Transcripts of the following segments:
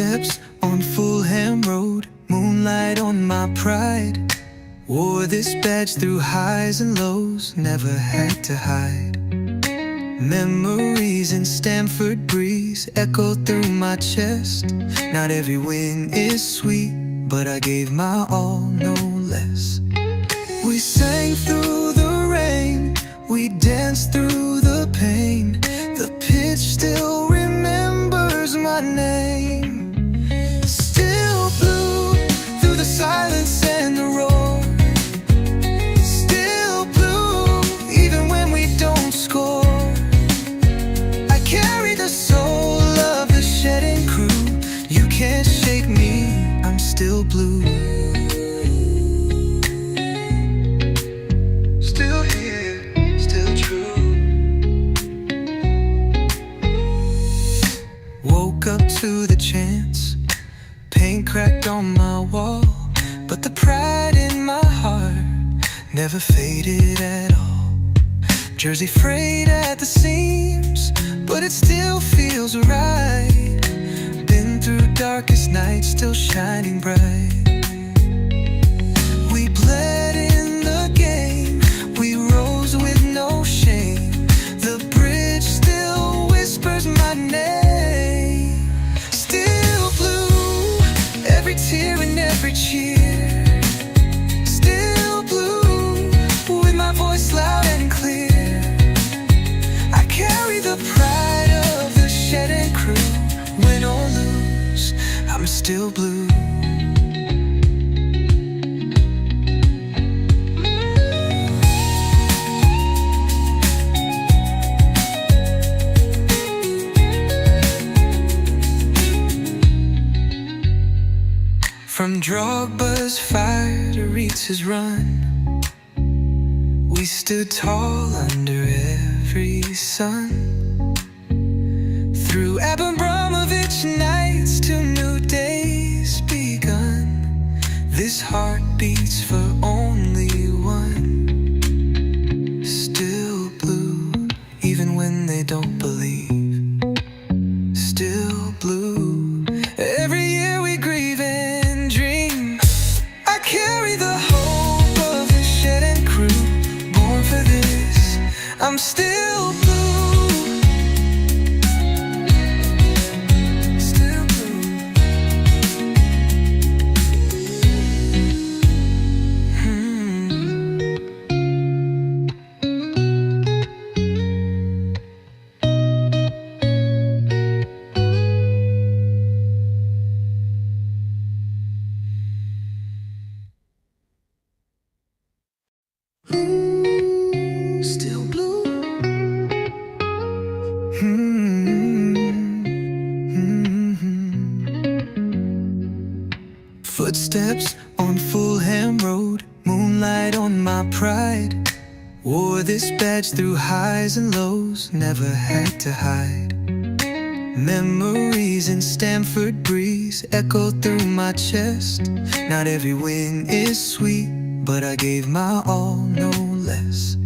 Footsteps on Fulham Road, moonlight on my pride. Wore this badge through highs and lows, never had to hide. Memories in Stamford Breeze echo through my chest. Not every win is sweet, but I gave my all, no less. We sang through the rain, we danced through the pain. The pitch still remembers my name. Still blue through the silence and the roar. Still blue even when we don't score. I carry the soul of the shedding crew. You can't shake me, I'm still blue. Still here, still true. Woke up to the chance, paint cracked on my wall, but the pride in my heart never faded at all. Jersey frayed at the seams, but it still feels right. Been through darkest nights, still shining bright. We bled in the game, we rose with no shame. The bridge still whispers my name. Still blue, every tear and every cheer. Still blue, with my voice loud and clear. I carry the pride of the shedding crew. Win or lose, I'm still blue. From Drogba's fire to Ritz's run, we stood tall under every sun. Through Abramovich nights to new days begun, this heart beats for only one. Still blue, even when they don't believe. Still blue, every year we grieve and dream. I carry the hope of the shedding crew, born for this, I'm still blue. Still blue. Still blue. Footsteps on Fulham Road, moonlight on my pride. Wore this badge through highs and lows, never had to hide. Memories in Stamford Breeze echo through my chest. Not every win is sweet, but I gave my all, no less.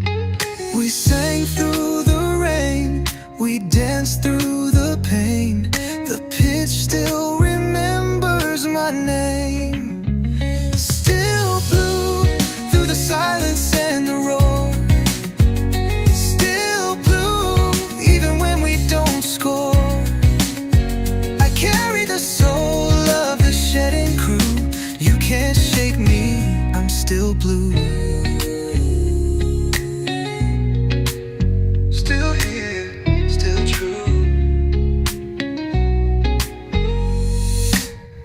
We sang through the rain, we danced through the pain. The pitch still remembers my name. Still blue through the silence and the roar. Still blue even when we don't score. I carry the soul of the shedding crew. You can't shake me, I'm still blue. Still here, still true.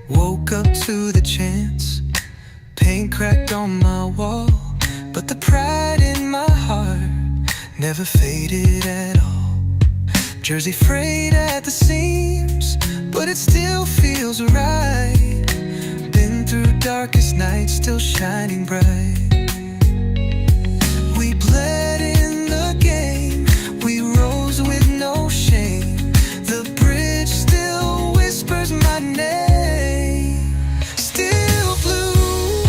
Woke up to the chance, paint cracked on my wall, but the pride in my heart never faded at all. Jersey frayed at the seams, but it still feels right. Been through darkest nights, still shining bright. We bled in the game, we rose with no shame. The bridge still whispers my name. Still blue,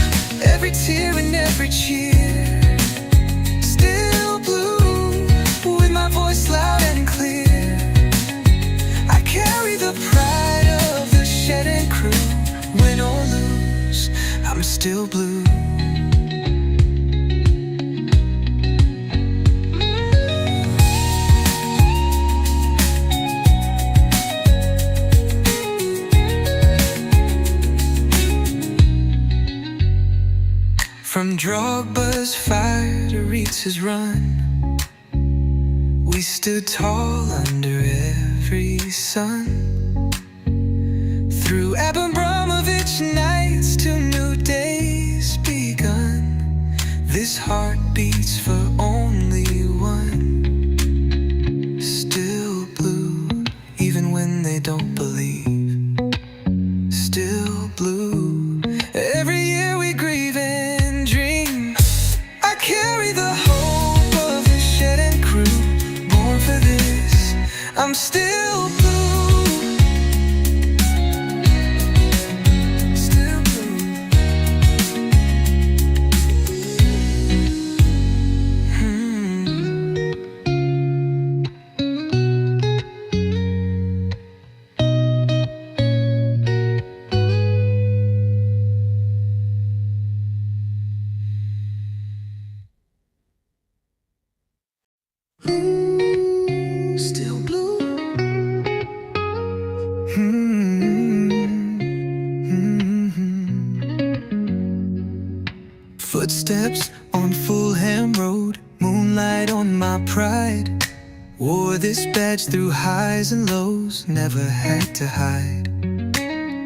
every tear and every cheer. Still blue, with my voice loud and clear. I carry the pride of the shed and crew. Win or lose, I'm still blue. From Drogba's fire to Ritz's run, we stood tall under every sun. Through Abramovich nights to new days begun, this heart beats for only one. Still blue, even when they don't believe. Still blue, every year we grieve and dream. I carry the hope of the shed and crew. Born for this, I'm still blue. Still blue. Footsteps on Fulham Road, moonlight on my pride. Wore this badge through highs and lows, never had to hide.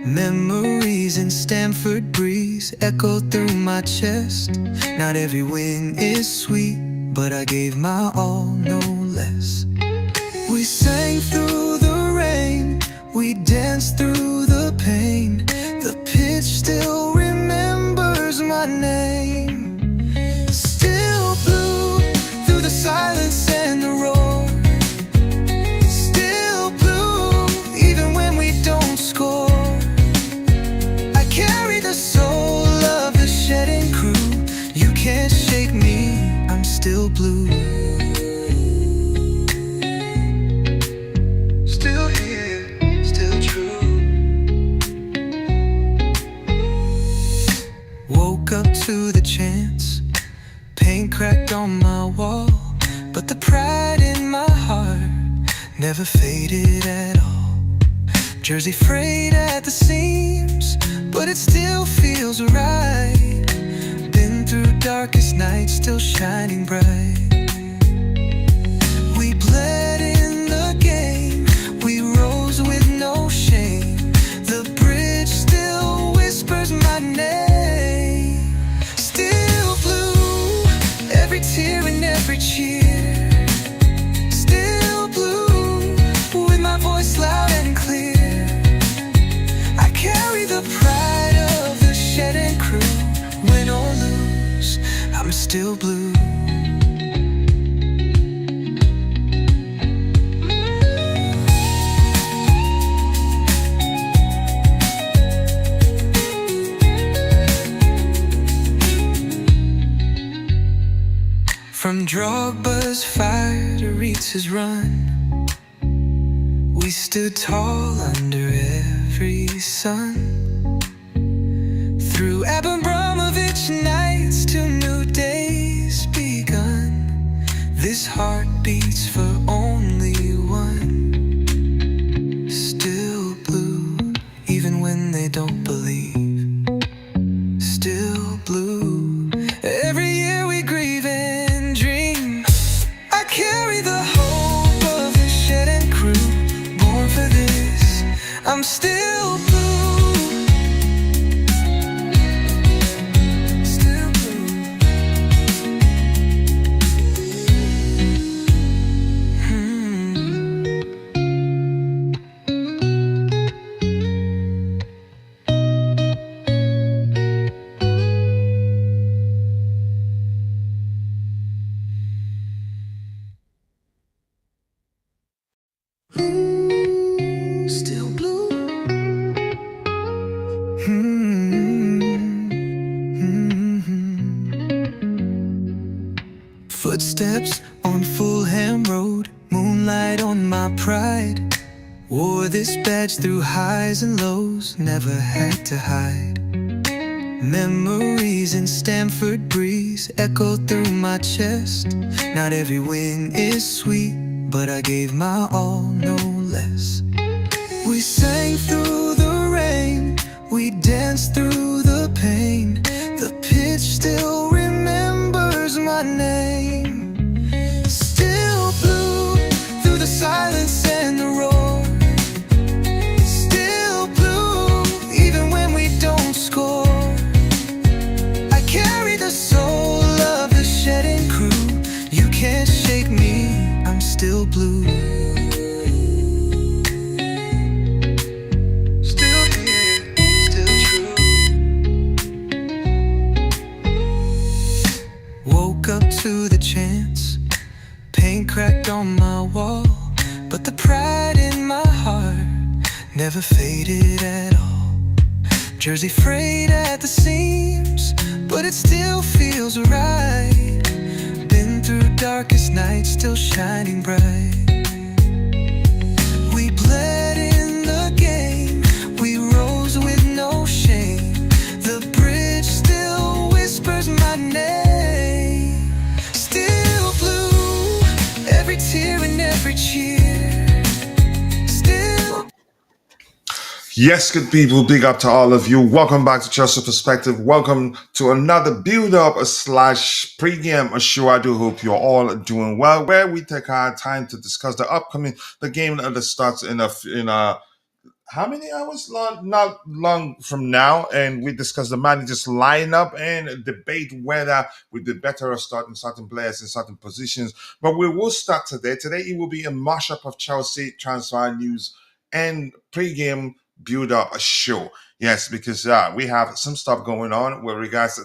Memories in Stamford Breeze echo through my chest. Not every win is sweet, but I gave my all, no less. We sang through the rain, we danced through the pain. The pitch still remembers my name. Still blue through the silence and the roar. Still blue even when we don't score. I carry the soul of the shed and crew. You can't shake me, I'm still blue. Still here, still true. Woke up to the chance, paint cracked on my wall, but the pride in my heart never faded at all. Jersey frayed at the seams, but it still feels right. Been through darkest nights, still shining bright. We bled in the game, we rose with no shame. The bridge still whispers my name. Still blue, every tear and every cheer. Still blue, with my voice loud and clear. I carry the pride of the shed and crew. Win or lose, I'm still blue. From Drogba's fire to Ritz's run, we stood tall under every sun. Through Abramovich nights to new days begun, this heart beats for only one. Still blue, even when they don't believe. Still blue, every year we grieve and dream. I carry the hope of the shed and crew. Born for this, I'm still blue. Still blue. Footsteps on Fulham Road, moonlight on my pride. Wore this badge through highs and lows, never had to hide. Memories in Stamford breeze echo through my chest. Not every win is sweet, but I gave my all, no less. We sang through the rain, we danced through the pain. The pitch still remembers my name. Still blue through the silence and the roar. Still blue even when we don't score. I carry the soul of the shedding crew. You can't shake me, I'm still blue. Woke up to the chants, paint cracked on my wall, but the pride in my heart never faded at all. Jersey frayed at the seams, but it still feels right. Been through darkest nights, still shining bright. We bled in the game, we rose with no shame. The bridge still whispers my name. Still blue, every tear and every cheer. Still. Yes, good people, big up to all of you. Welcome back to Chelsea Perspective. Welcome to another build-up / pre-game show. I do hope you're all doing well, where we take our time to discuss the game that starts in a how many hours not long from now, and we discuss the managers lineup and debate whether we did better of starting certain players in certain positions. But we will start today it will be a mashup of Chelsea transfer news and pre-game build up a show. Yes, because we have some stuff going on with regards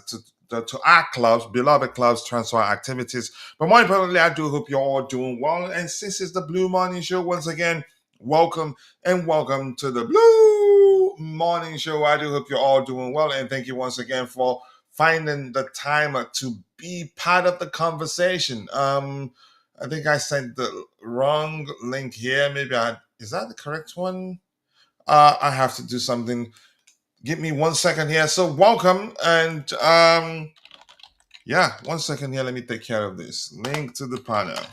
to our clubs, beloved clubs, transfer activities. But more importantly, I do hope you're all doing well. And since it's the Blue Morning Show, once again, welcome to the Blue Morning Show. I do hope you're all doing well, and thank you once again for finding the time to be part of the conversation. I think I sent the wrong link here. Is that the correct one? I have to do something. Give me 1 second here. So welcome, and yeah, 1 second here. Let me take care of this. Link to the panel.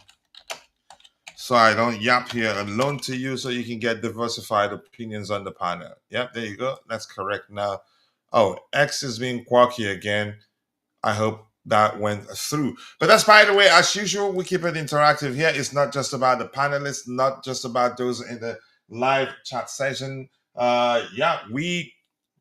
So I don't yap here alone to you, so you can get diversified opinions on the panel. Yep, there you go. That's correct now. Oh, X is being quirky again. I hope that went through. But that's, by the way, as usual, we keep it interactive here. It's not just about the panelists, not just about those in the live chat session. Yeah, we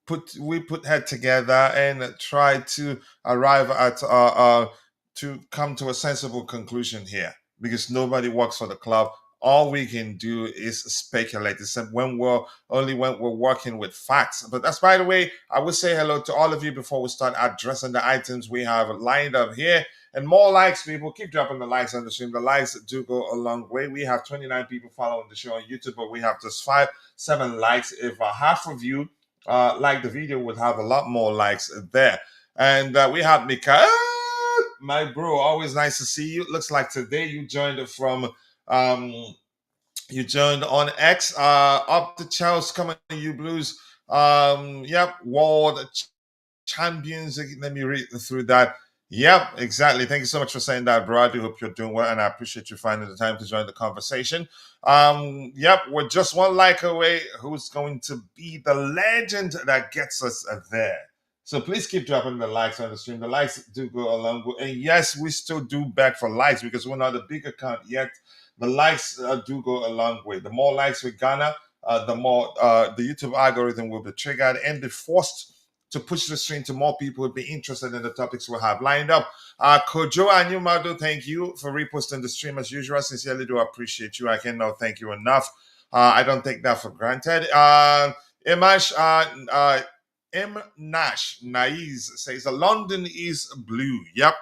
put head together and try to arrive at to come to a sensible conclusion here, because nobody works for the club. All we can do is speculate. Except when we're working with facts. But that's, by the way, I will say hello to all of you before we start addressing the items we have lined up here. And more likes, people. Keep dropping the likes on the stream. The likes do go a long way. We have 29 people following the show on YouTube, but we have just 7 likes. If half of you like the video, would have a lot more likes there. And we have Mikael, my bro. Always nice to see you. Looks like today you joined from you joined on X. Up to Chelsea, coming to you Blues. Yep, World Champions. Let me read through that. Yep, exactly. Thank you so much for saying that, bro. I do hope you're doing well, and I appreciate you finding the time to join the conversation. Yep, we're just 1 like away. Who's going to be the legend that gets us there? So please keep dropping the likes on the stream. The likes do go a long way. And yes, we still do beg for likes because we're not a big account yet. The likes do go a long way. The more likes we garner, the more the YouTube algorithm will be triggered and be forced to push the stream to more people who would be interested in the topics we have lined up. Kojo Anyumado, thank you for reposting the stream as usual. Sincerely do appreciate you. I cannot thank you enough. I don't take that for granted. Imash M. Nash Naiz says London is blue. Yep,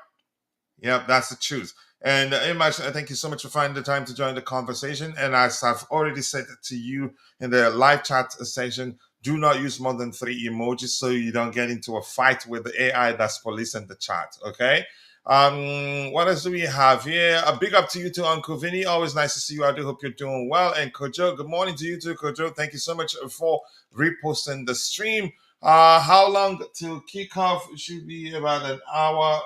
that's the truth. And Image, thank you so much for finding the time to join the conversation. And as I've already said to you in the live chat session, do not use more than 3 emojis so you don't get into a fight with the AI that's policing the chat. Okay. What else do we have here? A big up to you too, Uncle Vinny. Always nice to see you. I do hope you're doing well. And Kojo, good morning to you too, Kojo. Thank you so much for reposting the stream. How long till kickoff? It should be about an hour,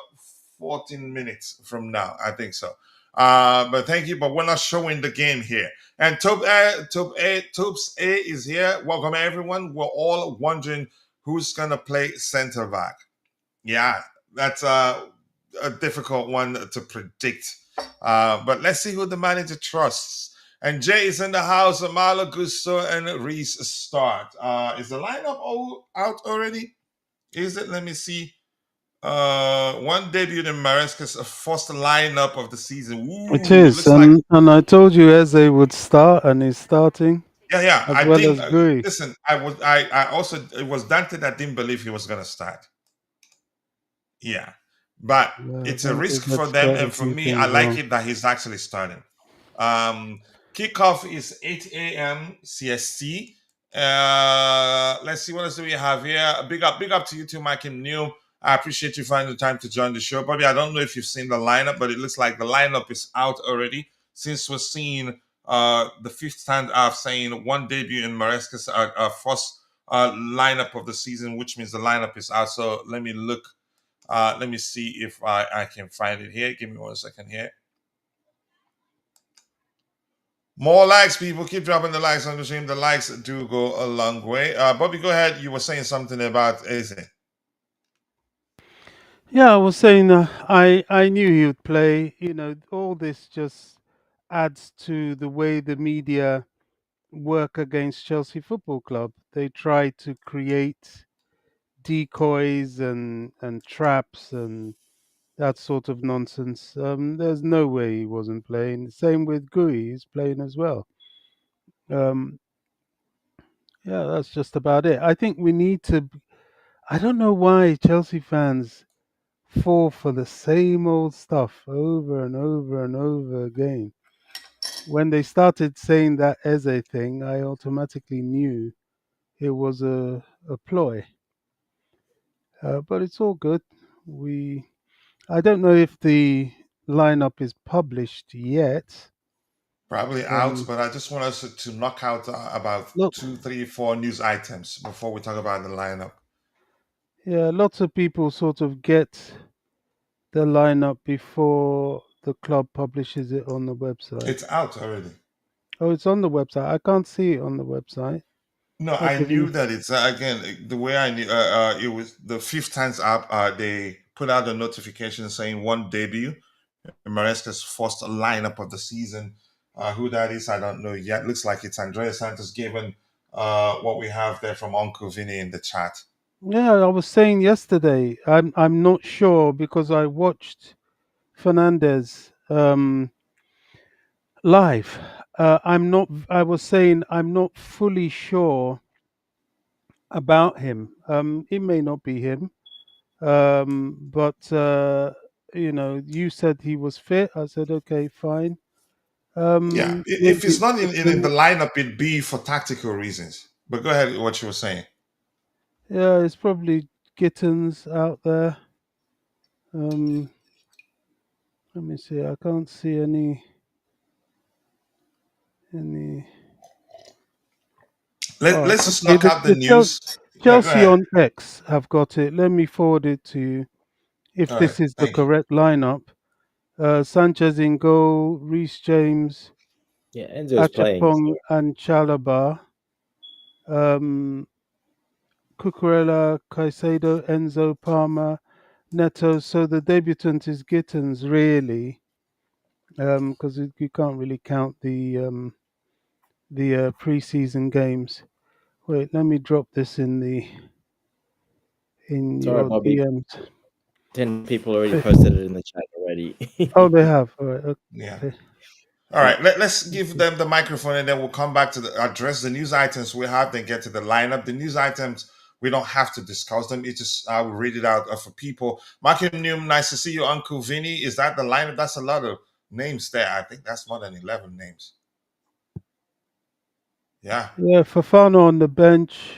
14 minutes from now. I think so. But thank you. But we're not showing the game here. And Topes A is here. Welcome everyone. We're all wondering who's gonna play center back. Yeah, that's a difficult one to predict. But let's see who the manager trusts. And Jay is in the house. Malo Gusto and Reese start. Is the lineup all out already? Is it? Let me see. One debut in Maresca's first lineup of the season. It Ooh, is, looks like and I told you Eze would start, and he's starting yeah. as I well didn't as Gui. listen. I also it was Dante that didn't believe he was gonna start. Yeah, but Yeah, it's a Dante risk for gets them, quite a and for few me, I things like wrong. it that he's actually starting. Kickoff is 8 a.m. CST. Let's see what else do we have here. Big up to you too, Mike and Neil. I appreciate you finding the time to join the show. Bobby, I don't know if you've seen the lineup, but it looks like the lineup is out already. Since we're seeing the fifth time I've saying one debut in Maresca's first lineup of the season, which means the lineup is out. So let me look. Let me see if I can find it here. Give me 1 second here. More likes, people. Keep dropping the likes on the stream. The likes do go a long way. Bobby, go ahead. You were saying something about Eze. Yeah, I was saying I knew he would play. You know, all this just adds to the way the media work against Chelsea Football Club. They try to create decoys and traps and that sort of nonsense. There's no way he wasn't playing. Same with Gui, he's playing as well. Um, yeah, that's just about it. I think we need to. I don't know why Chelsea fans fall for the same old stuff over and over and over again. When they started saying that Eze thing, I automatically knew it was a ploy. But it's all good. We I don't know if the lineup is published yet. Probably out, Um, but I just want us to knock out about look, two, three, four news items before we talk about the lineup. yeah, lots of people sort of get the lineup before the club publishes it on the website. It's out already. Oh, it's on the website. I can't see it on the website. No, I Okay, knew that it's again the way I knew it was the fifth times up. They put out a notification saying one debut Maresca's first lineup of the season. Who that is, I don't know yet. Looks like it's Andrea Santos, given what we have there from Uncle Vinny in the chat. yeah, I was saying yesterday. I'm not sure because I watched Fernandez live. I'm not. I was saying I'm not fully sure about him. It may not be him. But you said he was fit. I said okay, fine. Yeah, if Maybe it's not it's in the been, lineup, it'd be for tactical reasons. But go ahead, what you were saying. yeah, it's probably Gittens out there. Um, Let me see. I can't see any. All right, Let's just okay. knock The out the the news. Yeah, go Chelsea ahead. on X have got it. Let me forward it to you. If All right, this is the thank you. correct lineup, Sanchez in goal, Reece James, Yeah, Enzo's playing. Achapong, and Chalaba. Um, Cucurella, Caicedo, Enzo, Palmer, Neto. So the debutant is Gittens, really, because you can't really count the preseason games. Wait, let me drop this in Sorry, your Bobby. DMs. 10 people already posted it in the chat already. Oh, they have. All right. Yeah. Okay. All Yeah. right, let's give them the microphone and then we'll come back to address the news items we have, then get to the lineup. The news items, we don't have to discuss them. It's just, I will read it out for people. Mark Newman, nice to see you. Uncle Vinny, is that the lineup? That's a lot of names there. I think that's more than 11 names. Yeah. Yeah, Fafana on the bench.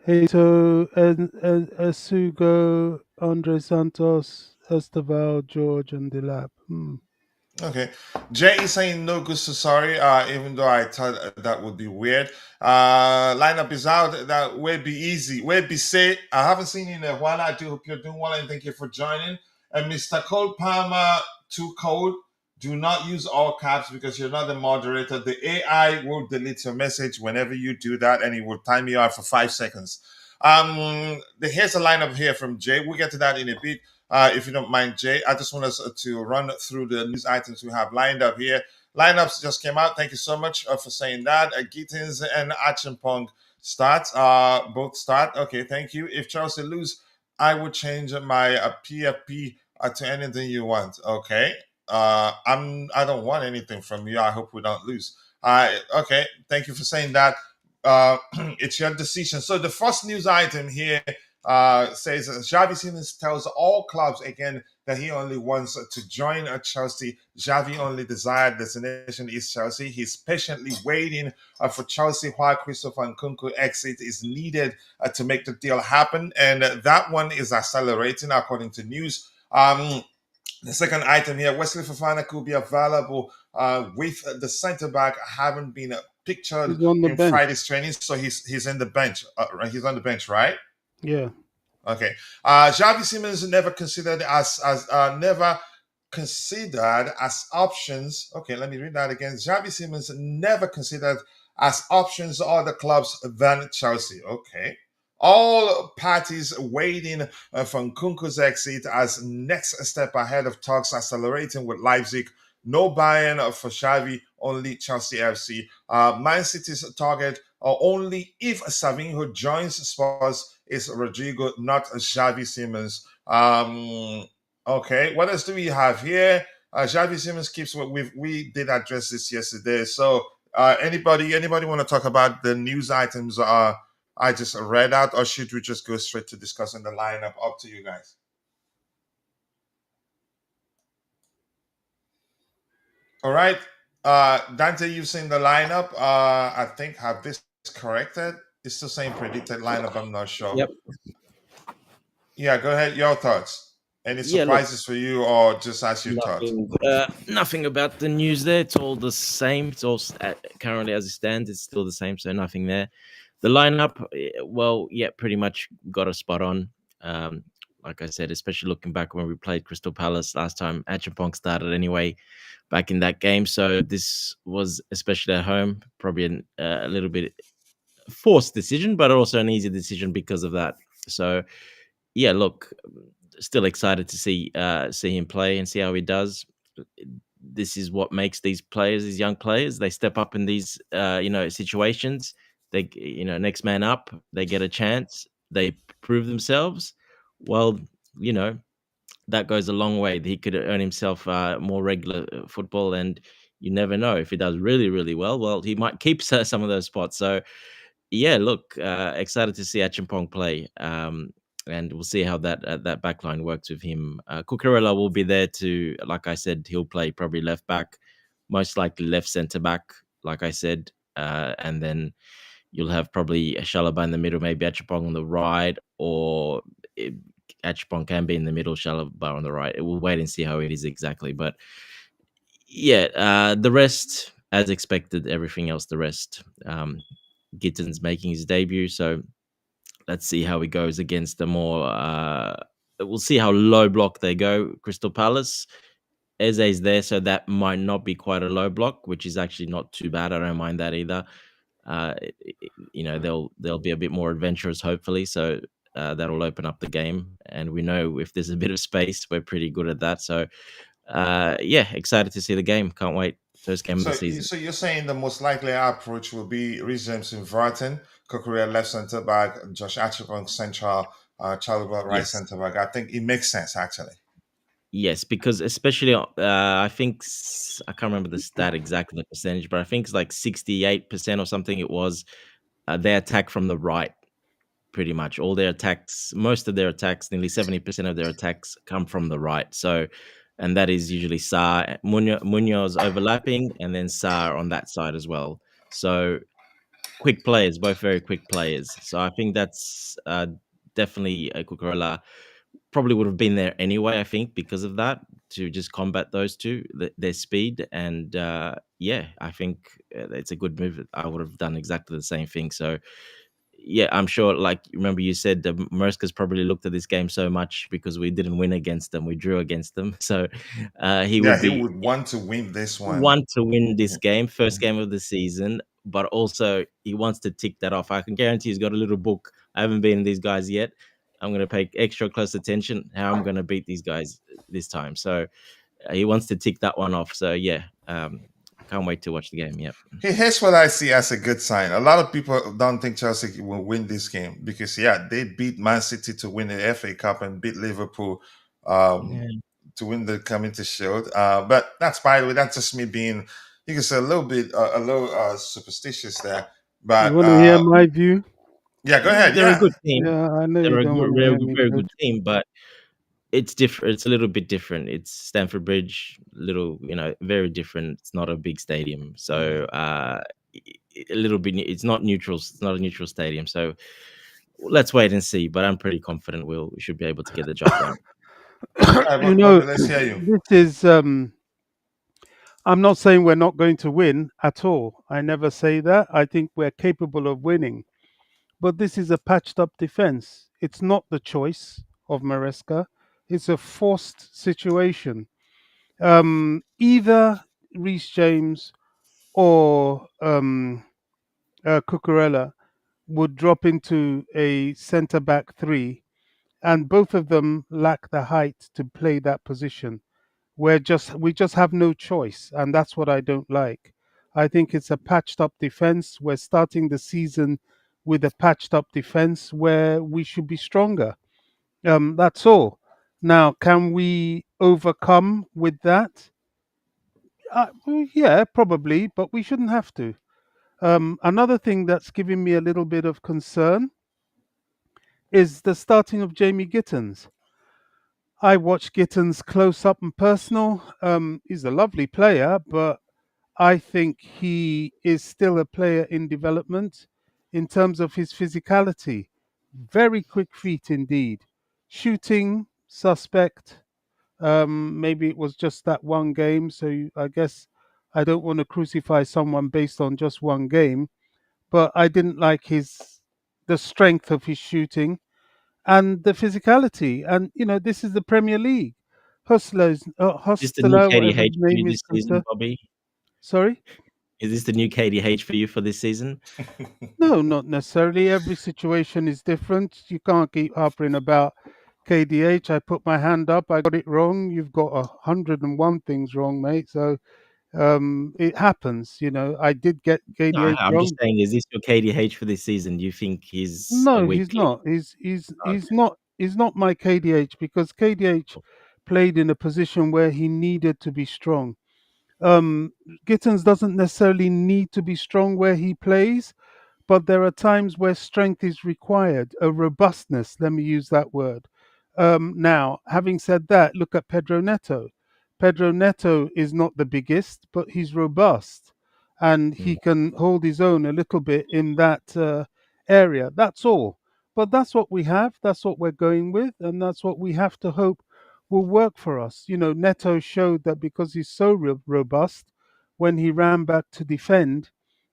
Heito, Esugo, Andre Santos, Esteval, George, and Delap. Okay. Jay is saying no good, so sorry. Even though I thought that would be weird. Lineup is out. That will be easy. Will be safe. I haven't seen you in a while. I do hope you're doing well and thank you for joining. And Mr. Cole Palmer, too cold. Do not use all caps because you're not the moderator. The AI will delete your message whenever you do that, and it will time you out for 5 seconds. Here's a lineup here from Jay. We'll get to that in a bit. If you don't mind, Jay, I just want us to run through the news items we have lined up here. Lineups just came out. Thank you so much for saying that. Gittins and Achimpong both start. Okay, thank you. If Chelsea lose, I would change my PFP to anything you want. Okay. I don't want anything from you. I hope we don't lose. Okay. Thank you for saying that. It's your decision. So the first news item here says Xavi Simons tells all clubs again that he only wants to join Chelsea. Xavi only desired destination is Chelsea. He's patiently waiting for Chelsea while Christopher Nkunku exit is needed to make the deal happen. And that one is accelerating according to news. The second item here, Wesley Fofana could be available with the centre back having been pictured He's on the in bench. Friday's training, so he's in the bench. He's on the bench, right? Yeah. Okay. Xavi Simons never considered as options. Okay, let me read that again. Xavi Simons never considered as options other clubs than Chelsea. Okay. All parties waiting for Nkunku's exit as next step ahead of talks accelerating with Leipzig. No buy-in for Xavi, only Chelsea FC. Man City's target only if Savinho joins Spurs is Rodrigo, not Xavi Simons. Okay, what else do we have here? Xavi Simons keeps what we did address this yesterday. So anybody want to talk about the news items I just read out, or should we just go straight to discussing the lineup? Up to you guys. All right. Dante, you've seen the lineup. I think have this corrected. It's the same predicted lineup. I'm not sure. Yep. Yeah, go ahead. Your thoughts. Any Yeah, look, surprises for you, or just as you thought? nothing about the news there. It's all the same. It's all currently as it stands. It's still the same. So nothing there. The lineup, well, yeah, pretty much got a spot on. Like I said, especially looking back when we played Crystal Palace last time, Acheampong started anyway back in that game. So this was, especially at home, probably a little bit forced decision, but also an easy decision because of that. So yeah, look, still excited to see him play and see how he does. This is what makes these players, these young players, they step up in these situations. They next man up. They get a chance. They prove themselves. Well, you know that goes a long way. He could earn himself more regular football, and you never know if he does really really well. Well, he might keep some of those spots. So yeah, look, excited to see Achimpong play, and we'll see how that back line works with him. Cucurella will be there to, like I said, he'll play probably left back, most likely left centre back, like I said, and then you'll have probably a Shalaba in the middle, maybe Achimpong on the right, or Achimpong can be in the middle, Shalaba on the right. We'll wait and see how it is exactly, but yeah, the rest, as expected, everything else, the rest. Gittins making his debut, so let's see how he goes against the more. We'll see how low block they go. Crystal Palace, Eze's there, so that might not be quite a low block, which is actually not too bad. I don't mind that either. Uh, they'll be a bit more adventurous, hopefully. So that'll open up the game, and we know if there's a bit of space, we're pretty good at that. So yeah, excited to see the game. Can't wait. First game of the season. So you're saying the most likely approach will be Reece James in Verton, Kokorea left centre back, Josh Archibald central, Chalobah right Yes. centre back. I think it makes sense actually. Yes, because especially I think I can't remember the stat exactly, the percentage, but I think it's like 68% or something. It was they attack from the right, pretty much. All their attacks, most of their attacks, nearly 70% of their attacks come from the right. So, and that is usually Sa Munoz overlapping, and then Sa on that side as well. So quick players, both very quick players. So I think that's definitely a Cucurella probably would have been there anyway. I think because of that, to just combat those two, their speed, and yeah, I think it's a good move. I would have done exactly the same thing. So yeah, I'm sure. Like, remember you said Maresca's probably looked at this game so much because we didn't win against them, we drew against them. So he Yeah, would he be would want to win this one. want to win this Yeah. game, first game of the season, but also he wants to tick that off. I can guarantee he's got a little book. I haven't beaten these guys yet. I'm going to pay extra close attention how I'm going to beat these guys this time. So he wants to tick that one off. So yeah, can't wait to watch the game. Yep. Here's what I see as a good sign. A lot of people don't think Chelsea will win this game because, yeah, they beat Man City to win the FA Cup and beat Liverpool um, Yeah. to win the Community Shield. But that's, by the way, that's just me being, you can say, a little bit, a little superstitious there. You But want to hear my view? yeah, go ahead. They're a Yeah, good team. Yeah, I know you They're a don't want to very, hear me, very good Coach. team, but it's different. It's a little bit different. It's Stamford Bridge, little, very different. It's not a big stadium, so a little bit. It's not neutral. It's not a neutral stadium. So let's wait and see. But I'm pretty confident we should be able to get the job done. all right, You Bobby, know, let's hear you. this is. I'm not saying we're not going to win at all. I never say that. I think we're capable of winning. But this is a patched up defense. It's not the choice of Maresca. It's a forced situation. Either Reece James or Cucurella would drop into a centre back three, and both of them lack the height to play that position. We just have no choice, and that's what I don't like. I think it's a patched up defense. We're starting the season with a patched up defense where we should be stronger. That's all. Now, can we overcome with that? Well, yeah, probably, but we shouldn't have to. Another thing that's giving me a little bit of concern is the starting of Jamie Gittens. I watched Gittens close up and personal. He's a lovely player, but I think he is still a player in development in terms of his physicality. Very quick feet indeed. Shooting, suspect. Maybe it was just that one game. So I guess I don't want to crucify someone based on just one game, but I didn't like the strength of his shooting and the physicality. And this is the Premier League. Is this the new Hostler, whatever KDH his for you name is, this comes season, to. Bobby? Sorry. Is this the new KDH for you for this season? No, not necessarily. Every situation is different. You can't keep harping about KDH. I put my hand up. I got it wrong. You've got 101 things wrong, mate. So it happens. I did get No, KDH I'm just wrong. saying, is this your KDH for this season? Do you think he's a No, weak he's link? not. He's Okay. not. He's not my KDH because KDH played in a position where he needed to be strong. Um, Gittens doesn't necessarily need to be strong where he plays, but there are times where strength is required, a robustness. Let me use that word. Now, having said that, look at Pedro Neto. Pedro Neto is not the biggest, but he's robust and Mm. he can hold his own a little bit in that area. That's all. But that's what we have. That's what we're going with. And that's what we have to hope will work for us. Neto showed that because he's so robust, when he ran back to defend,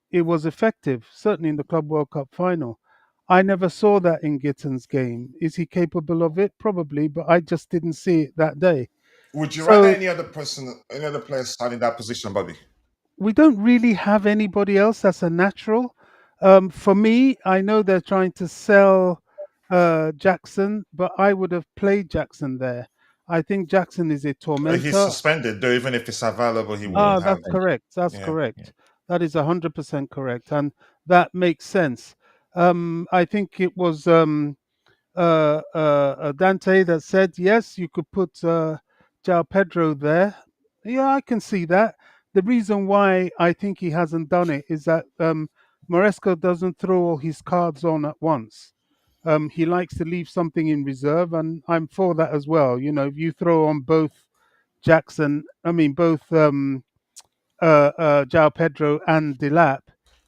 it was effective, certainly in the Club World Cup final. I never saw that in Gittens' game. Is he capable of it? Probably, but I just didn't see it that day. Would you rather So any other person, any other player start in that position, Bobby? we don't really have anybody else that's a natural. For me, I know they're trying to sell Jackson, but I would have played Jackson there. I think Jackson is a He's tormentor. suspended, though. Even if it's available, he Yeah, wouldn't That's have. suspension. correct. That's Yeah. Yeah. correct. That is 100% correct, and that makes sense. I think it was Dante that said yes, you could put Jao Pedro there. Yeah, I can see that. The reason why I think he hasn't done it is that Maresca doesn't throw all his cards on at once. He likes to leave something in reserve, and I'm for that as well. If you throw on both both Jao Pedro and Delap,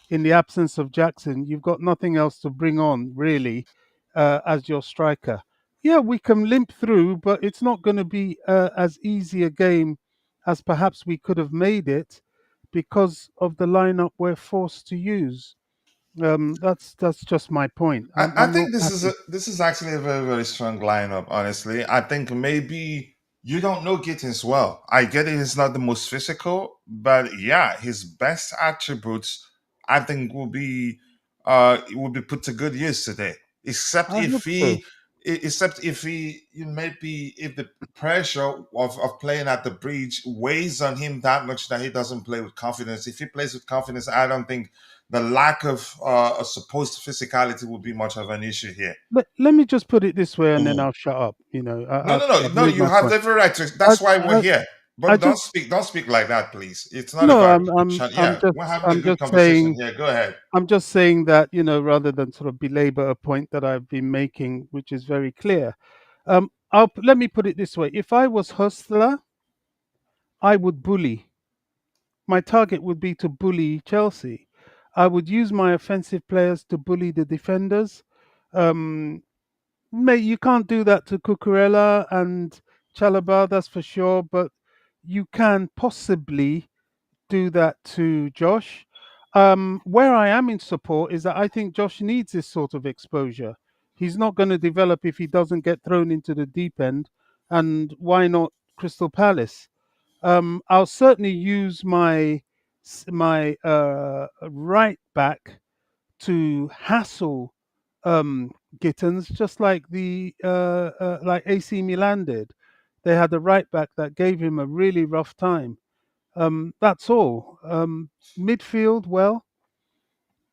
in the absence of Jackson, you've got nothing else to bring on really as your striker. Yeah, we can limp through, but it's not going to be as easy a game as perhaps we could have made it because of the lineup we're forced to use. That's just my point. I I'm think not happy. this is actually a very very strong lineup. Honestly, I think maybe you don't know Gittins well. I get it; he's not the most physical, but yeah, his best attributes I think will be put to good use today. I hope so. Except if he maybe if the pressure of playing at the bridge weighs on him that much that he doesn't play with confidence. If he plays with confidence, I don't think the lack of a supposed physicality would be much of an issue here. Let me just put it this way, and then Mhm. I'll shut up. No, no, no, I've no. made You my have point. every right to. I, That's why we're I, here. I But just don't speak like that, please. It's not no. about I'm yeah. We're having a I'm good just conversation saying here. Go ahead. I'm just saying that, rather than sort of belabor a point that I've been making, which is very clear. Let me put it this way: if I was Hustler, I would bully. My target would be to bully Chelsea. I would use my offensive players to bully the defenders. Um, Mate, you can't do that to Cucurella and Chalobah, that's for sure, but you can possibly do that to Josh. Where I am in support is that I think Josh needs this sort of exposure. He's not going to develop if he doesn't get thrown into the deep end. And why not Crystal Palace? I'll certainly use my right back to hassle Gittins, just like the like AC Milan did. They had a right back that gave him a really rough time. That's all. Midfield, well,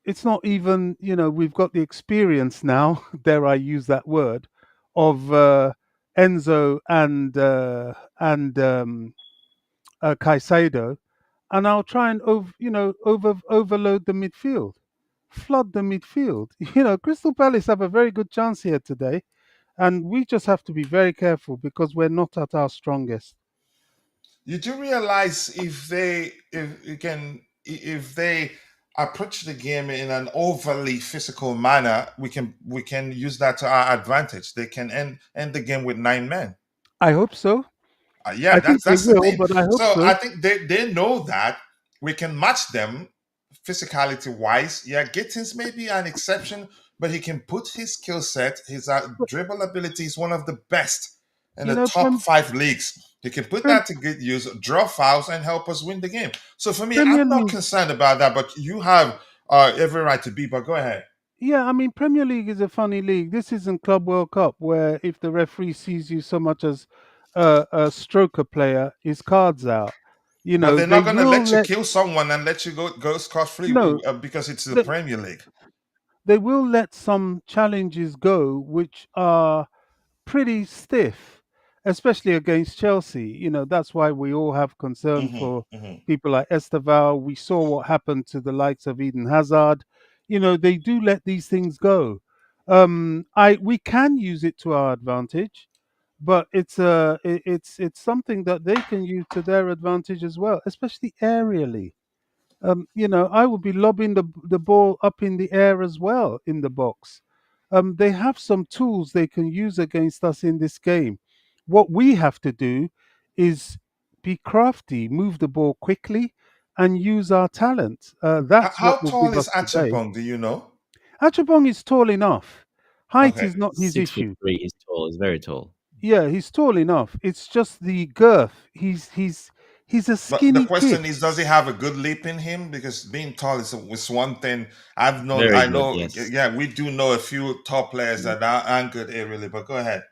it's not even, we've got the experience now, dare I use that word, of Enzo and Caicedo, and I'll try and overload the midfield, flood the midfield. Crystal Palace have a very good chance here today, and we just have to be very careful because we're not at our strongest. You do realize if you can if they approach the game in an overly physical manner, we can use that to our advantage. They can end the game with 9 men. I hope so. Yeah, I think they that's the will, thing. but I hope So so. I think they know that we can match them physicality wise. Yeah, Gittins may be an exception, but he can put his skill set, his But, dribble ability is one of the best in you the know, top five leagues. He can put that to good use, draw fouls, and help us win the game. So for me, Premier I'm not League. concerned about that. But you have every right to be. But go ahead. Yeah, I mean, Premier League is a funny league. This isn't Club World Cup, where if the referee sees you so much as a stroker player, his cards out. But they're They not going to will let you let kill someone and let you go scot free no, because it's the they, Premier League. they will let some challenges go, which are pretty stiff, especially against Chelsea. That's why we all have concern Hmm for hmm people like Esteval. We saw what happened to the likes of Eden Hazard. They do let these things go. I We can use it to our advantage, but it's something that they can use to their advantage as well, especially aerially. I would be lobbing the ball up in the air as well in the box. They have some tools they can use against us in this game. What we have to do is be crafty, move the ball quickly, and use our talent. That's How what will tall give is us today. Achapong? Do you know? Achapong is tall enough. Height Okay. is not his Six foot issue. three. He's tall. He's very tall. Yeah, he's tall enough. It's just the girth. He's a But the skinny question kid. is, does he have a good leap in him? Because being tall is one thing. Very I good. know, Yes. yeah, we do know a few top players that aren't good aerially, but go ahead.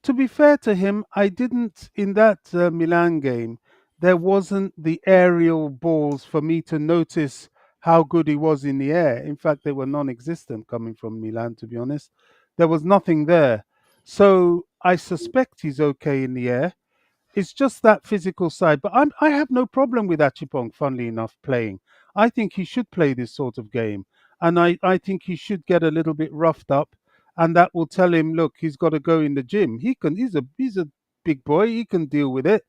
To be fair to him, I didn't in that Milan game. There wasn't the aerial balls for me to notice how good he was in the air. In fact, they were non-existent coming from Milan. To be honest, there was nothing there. So I suspect he's okay in the air. It's just that physical side. But I have no problem with Achipong, funnily enough, playing. I think he should play this sort of game. And I think he should get a little bit roughed up. And that will tell him, look, he's got to go in the gym. He's a big boy. He can deal with it.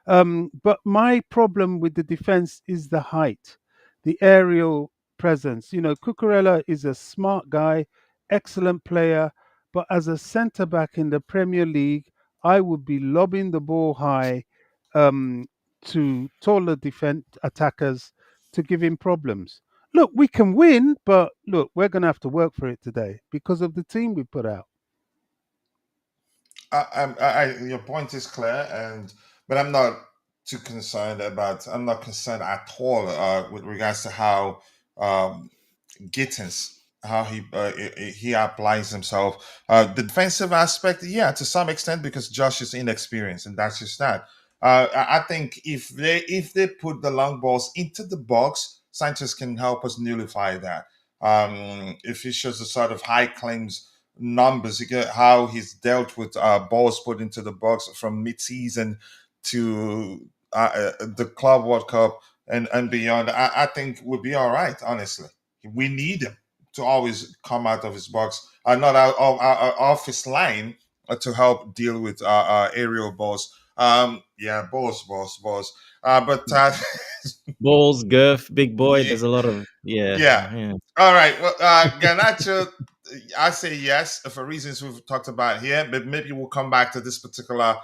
But my problem with the defense is the height, the aerial presence. Cucurella is a smart guy, excellent player, But as a centre back in the Premier League, I would be lobbing the ball high um, to taller defense attackers to give him problems. Look, we can win, but look, we're going to have to work for it today because of the team we put out. Your point is clear, and but I'm not too concerned about. I'm not concerned at all with regards to how um, Gittins, how he applies himself. The defensive aspect, yeah, to some extent, because Josh is inexperienced, and that's just that. I think if they put the long balls into the box, Sanchez can help us nullify that. If he shows the sort of high claims numbers, you get how he's dealt with balls put into the box from mid-season to the Club World Cup and beyond. I think we'll be all right, honestly. We need him to always come out of his box, not off his line, to help deal with aerial balls. Yeah, balls. But Balls, girth, big boy. yeah, There's a lot of yeah, yeah. yeah. All right. Well, Ganacho, I say yes for reasons we've talked about here, but maybe we'll come back to this particular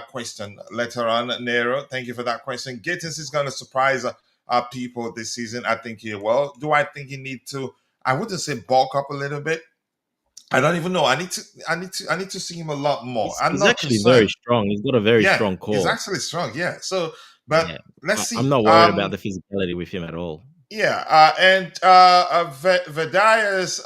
question later on. Nero, thank you for that question. Gittins is going to surprise people this season. I think he will. Do I think he need to? I wouldn't say bulk up a little bit. I don't even know. I need to see him a lot more. I'm He's not actually very concerned. strong. He's got a very Yeah, strong he's core. actually strong. Yeah. So, but Yeah, let's I'm see. not worried about the physicality with him at all. Yeah, and Vedias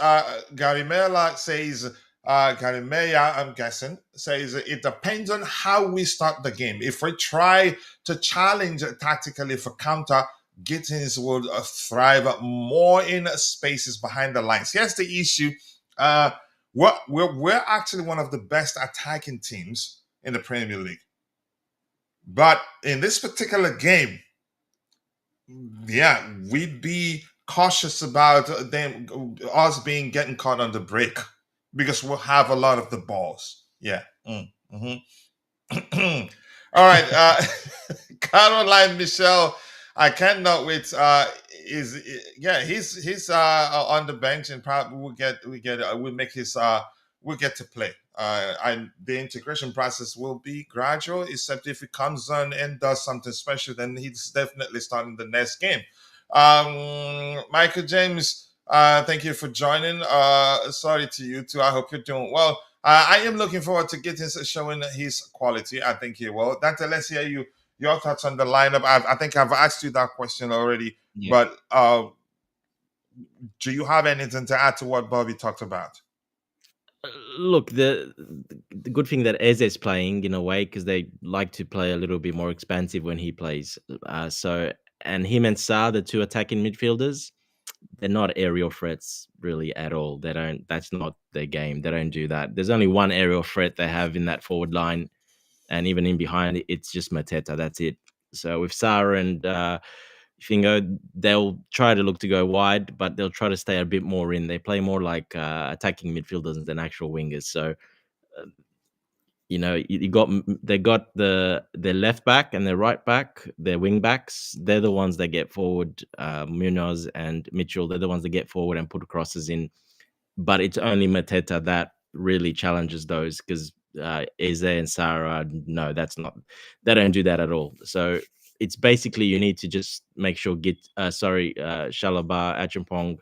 Garimela says, Garimeya, I'm guessing, says it depends on how we start the game. If we try to challenge tactically for counter, Gittins would thrive more in spaces behind the lines. Here's the issue. Uh, we're actually one of the best attacking teams in the Premier League. But in this particular game, yeah, we'd be cautious about them us being getting caught on the break because we'll have a lot of the balls. Yeah. All right, Caroline Michelle. I cannot wait. Is yeah, he's on the bench and probably we'll make his we'll get to play. And the integration process will be gradual, except if he comes on and does something special, then he's definitely starting the next game. Michael James, thank you for joining. Sorry to you too. I hope you're doing well. I am looking forward to getting showing his quality. I think he will. Dante, let's hear your thoughts on the lineup. I think I've asked you that question already, Yeah. but do you have anything to add to what Bobby talked about? Look, the good thing that Eze's playing in a way because they like to play a little bit more expansive when he plays. So and him and Sa, the two attacking midfielders, they're not aerial threats really at all. They don't. That's not their game. They don't do that. There's only one aerial threat they have in that forward line, and even in behind, it's just Mateta. That's it. So with Sarah and Fingo, they'll try to look to go wide, but they'll try to stay a bit more in. They play more like attacking midfielders than actual wingers. So you got they got their left back and their right back, their wing backs. They're the ones that get forward. Munoz and Mitchell, they're the ones that get forward and put crosses in. But it's only Mateta that really challenges those because Eze and Sarah, no, that's not. They don't do that at all. So it's basically you need to just make sure Shalaba Achimpong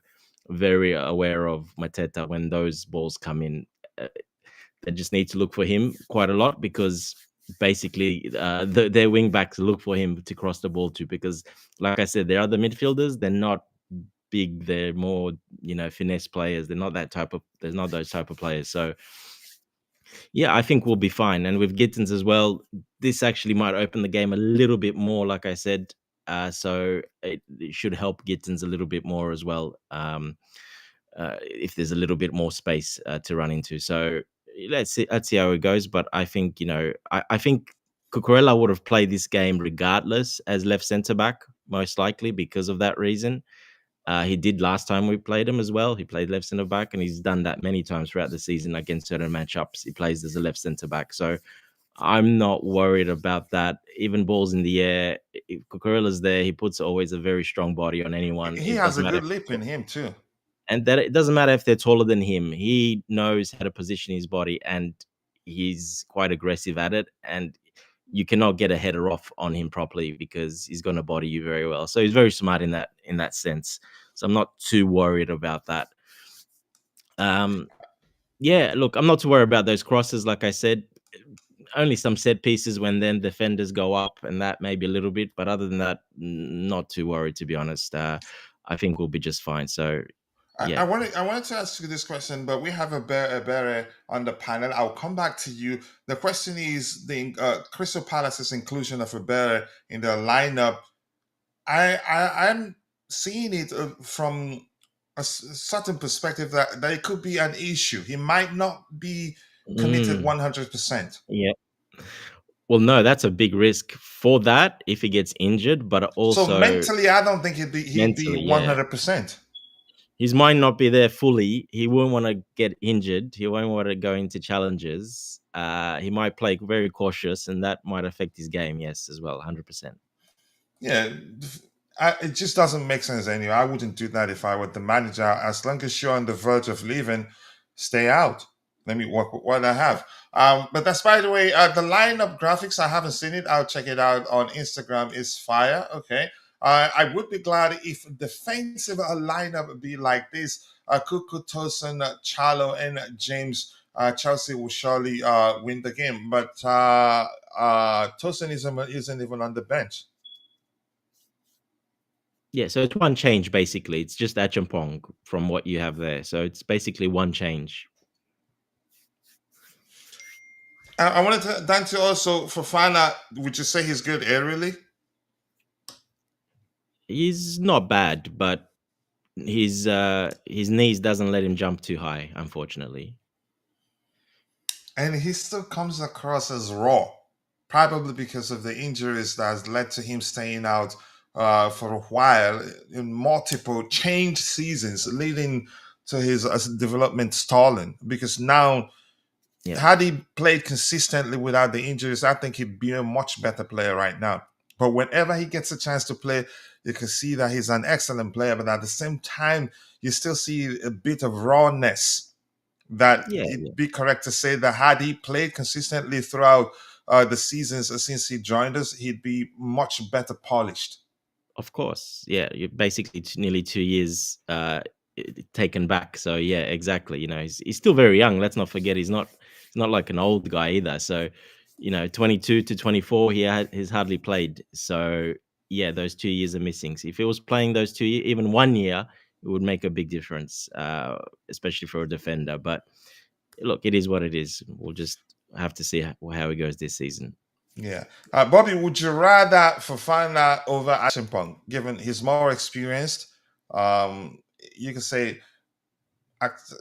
very aware of Mateta when those balls come in. Uh, they just need to look for him quite a lot because basically their wing backs look for him to cross the ball to because, like I said, their other midfielders, they're not big. They're more, finesse players. They're not that type of. There's not those type of players. So yeah, I think we'll be fine. And with Gittins as well, this actually might open the game a little bit more. Like I said, so it should help Gittins a little bit more as well. If there's a little bit more space to run into. So let's see how it goes. But I think I think Cucurella would have played this game regardless as left centre back, most likely because of that reason. He did last time we played him as well. He played left centre back, and he's done that many times throughout the season against certain matchups. He plays as a left centre back, so I'm not worried about that. Even balls in the air, if Cucurella's there, he puts always a very strong body on anyone. He It has doesn't a matter. good leap in him too. and that it doesn't matter if they're taller than him. He knows how to position his body, and he's quite aggressive at it. And you cannot get a header off on him properly because he's going to body you very well. So he's very smart in that sense. So I'm not too worried about that. Um, yeah, look, I'm not too worried about those crosses. Like I said, only some set pieces when then defenders go up, and that maybe a little bit. But other than that, not too worried, to be honest. I think we'll be just fine. So yeah, I wanted to ask you this question, but we have a better on the panel. I'll come back to you. The question is the Crystal Palace's inclusion of a better in the lineup. I'm seeing it from a certain perspective that it could be an issue. He might not be committed mm, 100%. yeah. Well, no, that's a big risk for that if he gets injured, but So also mentally, I don't think he'd be mentally, yeah. 100%. His mind not be there fully. He won't want to get injured. He won't want to go into challenges. He might play very cautious, and that might affect his game. Yes, as well, 100%. Yeah, it just doesn't make sense anyway. I wouldn't do that if I were the manager. As long as you're on the verge of leaving, stay out. Let me work with what I have. But that's, by the way, the lineup graphics. I haven't seen it. I'll check it out on Instagram. Is fire. Okay. I would be glad if defensive lineup would be like this. Kuku, Tosin, Charlo, and James. Chelsea will surely win the game. But Tosin isn't even on the bench. Yeah, so it's one change basically. It's just Achampong from what you have there. So it's basically one change. I wanted to Dante also for Fana. Would you say he's good aerially? He's not bad, but his knees doesn't let him jump too high, unfortunately. And he still comes across as raw, probably because of the injuries that has led to him staying out for a while in multiple change seasons, leading to his development stalling. Because now, Yeah. had he played consistently without the injuries, I think he'd be a much better player right now. But whenever he gets a chance to play, you can see that he's an excellent player. But at the same time, you still see a bit of rawness that Yeah, it'd be correct to say that had he played consistently throughout the seasons since he joined us, he'd be much better polished. of course. Yeah, you're basically nearly 2 years taken back. So yeah, exactly. You know, he's still very young. Let's not forget he's not like an old guy either. So, 22 to 24, he's hardly played. So yeah, those 2 years are missing. So if he was playing those 2 years, even 1 year, it would make a big difference, especially for a defender. But look, it is what it is. We'll just have to see how he goes this season. Yeah. Bobby, would you rather Fofana over Achimpong, given he's more experienced? You can say, act-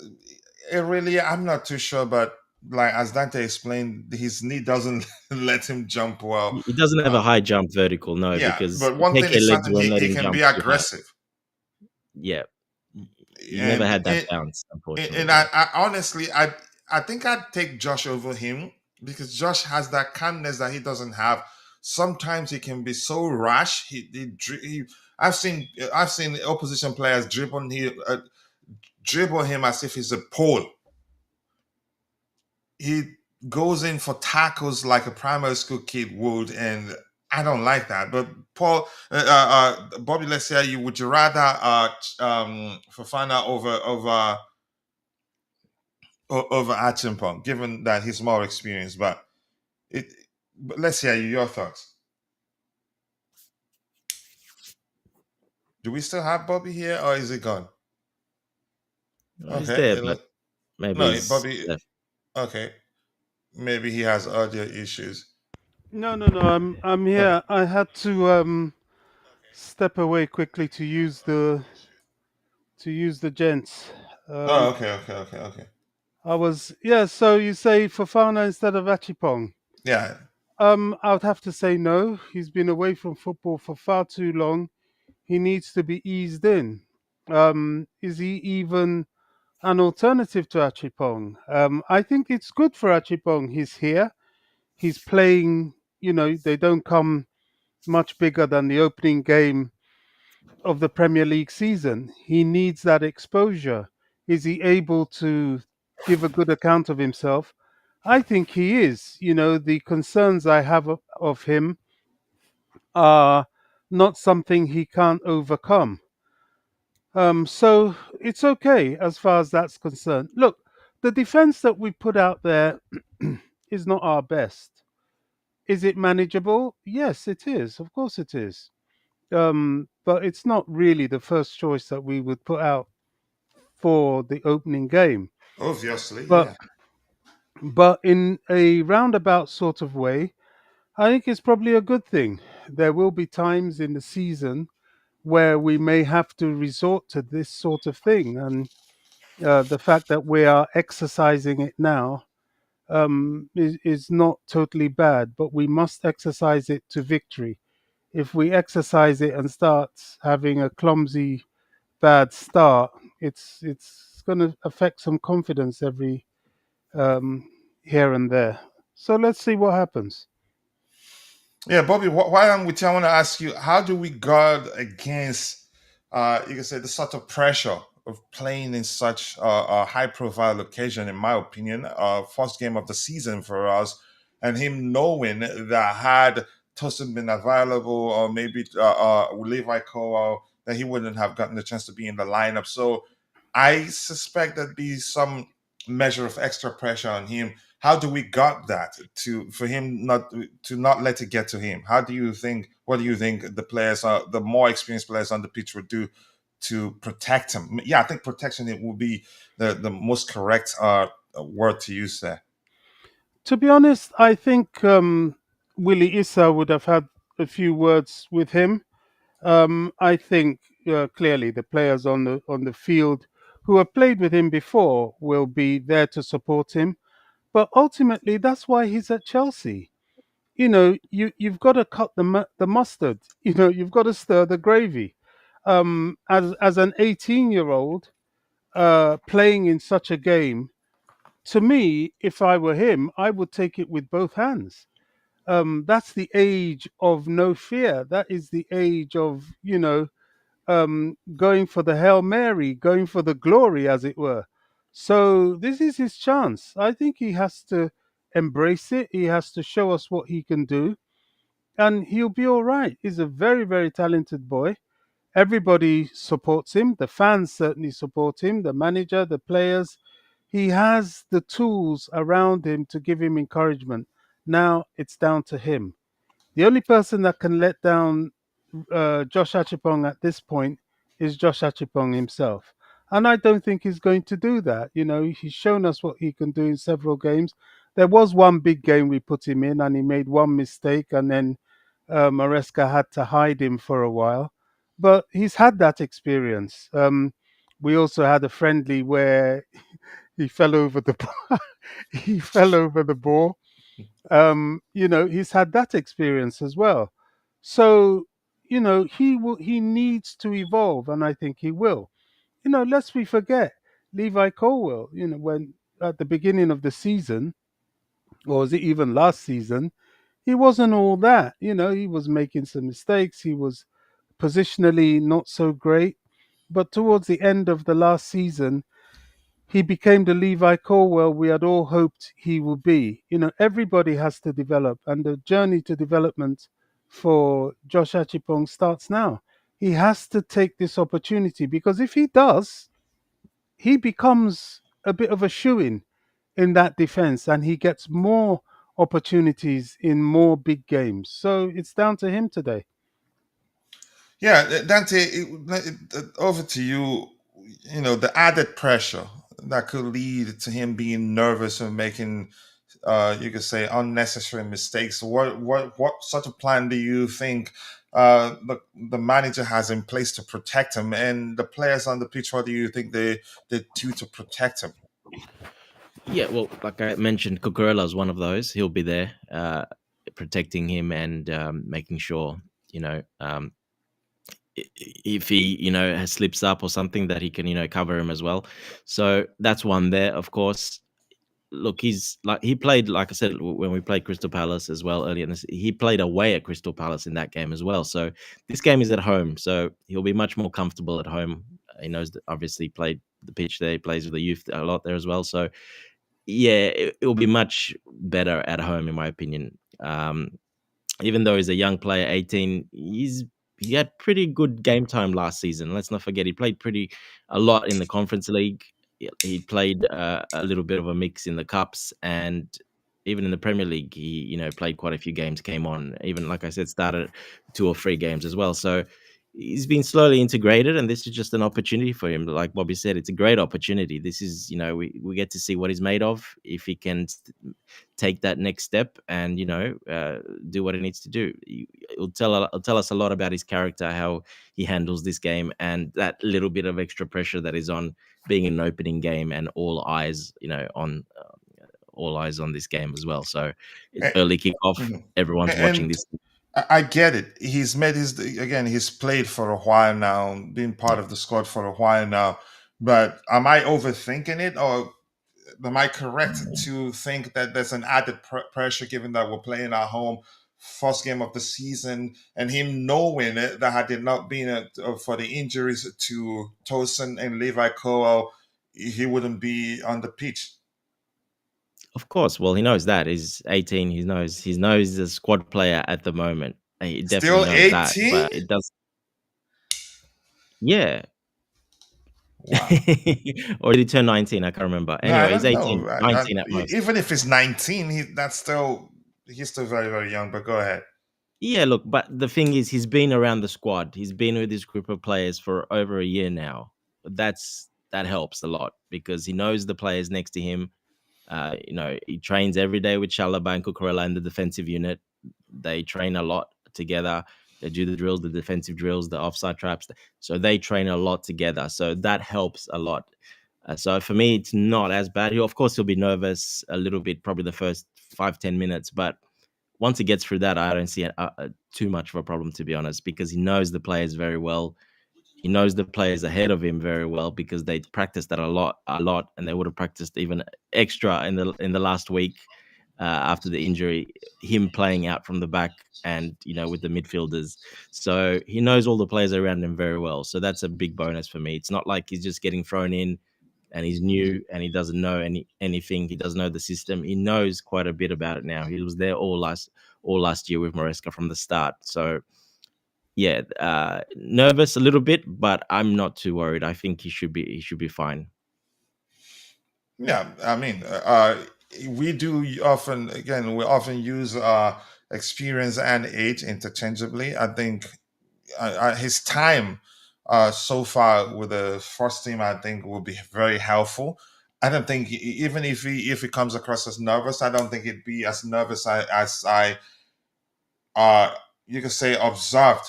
really, I'm not too sure, but like as Dante explained, his knee doesn't let him jump well. He doesn't have a high jump vertical, no, Yeah, because but one thing Keke is legs certain, won't let he him can jump be too high. aggressive. Yeah. He never And had that bounce, unfortunately. and Yeah. I honestly, I think I'd take Josh over him because Josh has that calmness that he doesn't have. Sometimes he can be so rash. I've seen opposition players dribble him as if he's a pole. He goes in for tackles like a primary school kid would, and I don't like that. But Paul, Bobby, let's say would you rather Fofana over Achimpong, given that he's more experienced. It, but let's hear your thoughts. Do we still have Bobby here, or is he gone? He's Okay, there, but maybe no, he's Bobby. left. Okay, maybe he has audio issues. No, no, no. I'm Okay. here. I had to step away quickly to use the gents. Oh, Um, okay. I was yeah. So you say Fofana instead of Achipong? Yeah, I would have to say no. He's been away from football for far too long. He needs to be eased in. Is he even an alternative to Achipong? I think it's good for Achipong. He's here. He's playing. They don't come much bigger than the opening game of the Premier League season. He needs that exposure. Is he able to give a good account of himself? I think he is. The concerns I have of him are not something he can't overcome. So it's okay as far as that's concerned. Look, the defense that we put out there is not our best. Is it manageable? Yes, it is. Of course, it is. But it's not really the first choice that we would put out for the opening game. Obviously, But yeah. in a roundabout sort of way, I think it's probably a good thing. There will be times in the season where we may have to resort to this sort of thing, and the fact that we are exercising it now is not totally bad. But we must exercise it to victory. If we exercise it and start having a clumsy bad start, it's going to affect some confidence every um, here and there. So let's see what happens. Yeah, Bobby, while I'm with you, I want to ask you, how do we guard against, you can say, the sort of pressure of playing in such a high-profile occasion, in my opinion, first game of the season for us, and him knowing that had Tosin been available, or maybe Levi Cole, that he wouldn't have gotten the chance to be in the lineup. So I suspect there'd be some measure of extra pressure on him. How do we got that to for him not let it get to him? How do you think? What do you think the players are the more experienced players on the pitch would do to protect him? Yeah, I think protection it would be the most correct word to use there. To be honest, I think Willie Issa would have had a few words with him. I think clearly the players on the field who have played with him before will be there to support him. But ultimately, that's why he's at Chelsea. You've got to cut the mustard. You've got to stir the gravy. As an 18-year-old playing in such a game, to me, if I were him, I would take it with both hands. That's the age of no fear. That is the age of going for the Hail Mary, going for the glory, as it were. So this is his chance. I think he has to embrace it. He has to show us what he can do, and he'll be all right. He's a very, very talented boy. Everybody supports him. The fans certainly support him, the manager, the players. He has the tools around him to give him encouragement. Now it's down to him. The only person that can let down Josh Achipong at this point is Josh Achipong himself. And I don't think he's going to do that. He's shown us what he can do in several games. There was one big game we put him in, and he made one mistake, and then Maresca had to hide him for a while. But he's had that experience. We also had a friendly where he fell over the he fell over the ball. He's had that experience as well. So, he needs to evolve, and I think he will. Lest we forget, Levi Colwell, when at the beginning of the season, or was it even last season, he wasn't all that. He was making some mistakes. He was positionally not so great. But towards the end of the last season, he became the Levi Colwell we had all hoped he would be. Everybody has to develop, and the journey to development for Josh Achipong starts now. He has to take this opportunity, because if he does, he becomes a bit of a shoo-in in that defense, and he gets more opportunities in more big games. So it's down to him today. Yeah, Dante, over to you. You know, the added pressure that could lead to him being nervous and making, you could say, unnecessary mistakes. What sort of plan do you think the manager has in place to protect him, and the players on the pitch? What do you think they do to protect him? Yeah, well, like I mentioned, Cucurella is one of those. He'll be there, protecting him and making sure, if he, slips up or something, that he can, cover him as well. So that's one there, of course. look, he played, like I said, when we played Crystal Palace as well earlier in this, he played away at Crystal Palace in that game as well. So this game is at home, so he'll be much more comfortable at home. He knows that obviously played the pitch there, he plays with the youth a lot there as well. So yeah, it will be much better at home, in my opinion. Even though he's a young player, 18, he had pretty good game time last season. Let's not forget he played pretty a lot in the Conference League. He played a little bit of a mix in the cups, and even in the Premier League, he played quite a few games. Came on, even like I said, started 2 or 3 games as well. So he's been slowly integrated, and this is just an opportunity for him. Like Bobby said, it's a great opportunity. This is we get to see what he's made of if he can take that next step and do what he needs to do. It'll tell us a lot about his character, how he handles this game, and that little bit of extra pressure that is on being an opening game and all eyes on this game as well. So it's Eh, early kickoff. mhm. Everyone's watching And this. I get it. He's made his again. He's played for a while now, been part Yeah. of the squad for a while now. But am I overthinking it, or am I correct to think that there's an added pressure given that we're playing at home, first game of the season, and him knowing it, that had it not been for the injuries to Tosin and Levi Coel, he wouldn't be on the pitch. Of course. Well, he knows that. He's 18. He knows he's a squad player at the moment. He definitely Still knows that. 18? But it does. Yeah. Wow. Or did he turn 19? I can't remember. No, I Anyway, he's don't 18, know. 19 at most. Even if he's 19, he's still very, very young. But go ahead. Yeah, look, but the thing is, he's been around the squad. He's been with this group of players for over a year now. That helps a lot because he knows the players next to him. He trains every day with Chalobah and Cucurella in the defensive unit. They train a lot together. They do the drills, the defensive drills, the offside traps. So they train a lot together. So that helps a lot. So for me, it's not as bad. Of course, he'll be nervous a little bit, probably the first 5-10 minutes. But once he gets through that, I don't see too much of a problem, to be honest, because he knows the players very well. He knows the players ahead of him very well because they practiced that a lot, and they would have practiced even extra in the last week after the injury. Him playing out from the back and with the midfielders, so he knows all the players around him very well. So that's a big bonus for me. It's not like he's just getting thrown in and he's new and he doesn't know anything. He doesn't know the system. He knows quite a bit about it now. He was there all last year with Maresca from the start. So yeah, nervous a little bit, but I'm not too worried. I think he should be fine. Yeah, I mean, we often use experience and age interchangeably. I think his time so far with the first team, I think, will be very helpful. I don't think even if he comes across as nervous, I don't think he'd be as nervous as I uh, you could say observed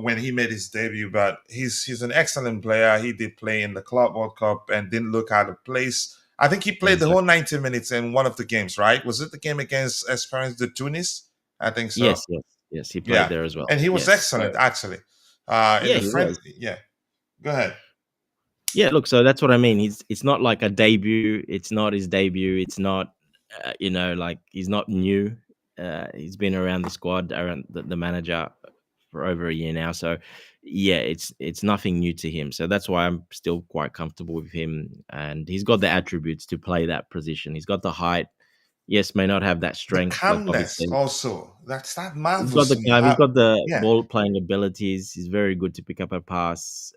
when he made his debut. But he's an excellent player. He did play in the Club World Cup and didn't look out of place. I think he played the whole Exactly. 90 minutes in one of the games, right? Was it the game against Esperance de Tunis? I think so. Yes, yes, yes. He played Yeah, there as well. and he was Yes. excellent actually. In Yeah, the he friend, was. yeah. Go ahead. Yeah, look, so that's what I mean. It's not like a debut. It's not his debut. It's not, like he's not new. He's been around the squad, around the manager for over a year now. So, yeah, it's nothing new to him. So that's why I'm still quite comfortable with him. And he's got the attributes to play that position. He's got the height. Yes, may not have that The strength, like Bobby calmness said. also. That He's got marvels the to me. calm. He's got the Yeah, ball playing abilities. He's very good to pick up a pass.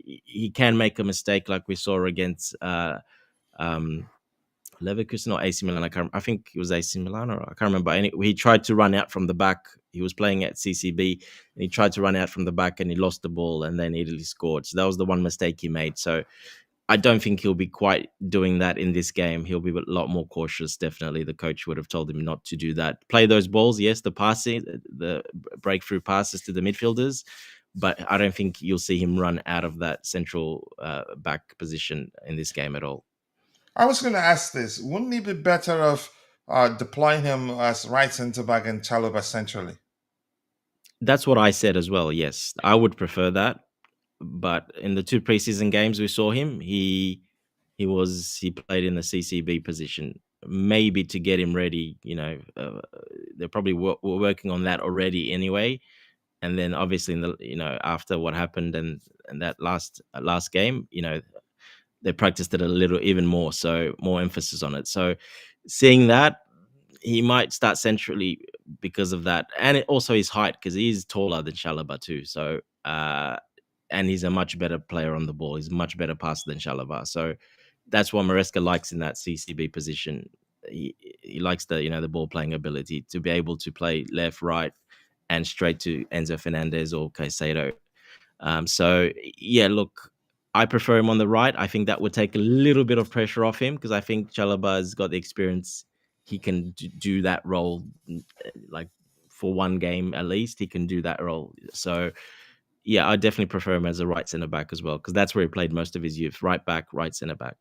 He can make a mistake, like we saw against um, Leverkusen or AC Milan. I think it was AC Milan, or I can't remember. And he tried to run out from the back. He was playing at CCB, and he tried to run out from the back, and he lost the ball, and then Italy scored. So that was the one mistake he made. So I don't think he'll be quite doing that in this game. He'll be a lot more cautious. Definitely, the coach would have told him not to do that. Play those balls, yes, the passing, the breakthrough passes to the midfielders, but I don't think you'll see him run out of that central back position in this game at all. I was going to ask this. Wouldn't it be better of deploying him as right centre back and Chalobah centrally? That's what I said as well. Yes, I would prefer that. But in the 2 preseason games we saw him, He played in the CCB position, maybe to get him ready. They're probably were working on that already anyway. And then obviously in the after what happened and that last game, they practiced it a little even more, so more emphasis on it. So seeing that, he might start centrally because of that, and also his height, because he is taller than Chalobah too. So and he's a much better player on the ball. He's a much better passer than Chalobah. So that's what Maresca likes in that CCB position. He likes the ball playing ability to be able to play left, right, and straight to Enzo Fernandez or Caicedo. So yeah, look, I prefer him on the right. I think that would take a little bit of pressure off him, because I think Chalobah has got the experience. He can do that role, like for one game at least. He can do that role. So yeah, I definitely prefer him as a right centre back as well, because that's where he played most of his youth. Right back, right centre back.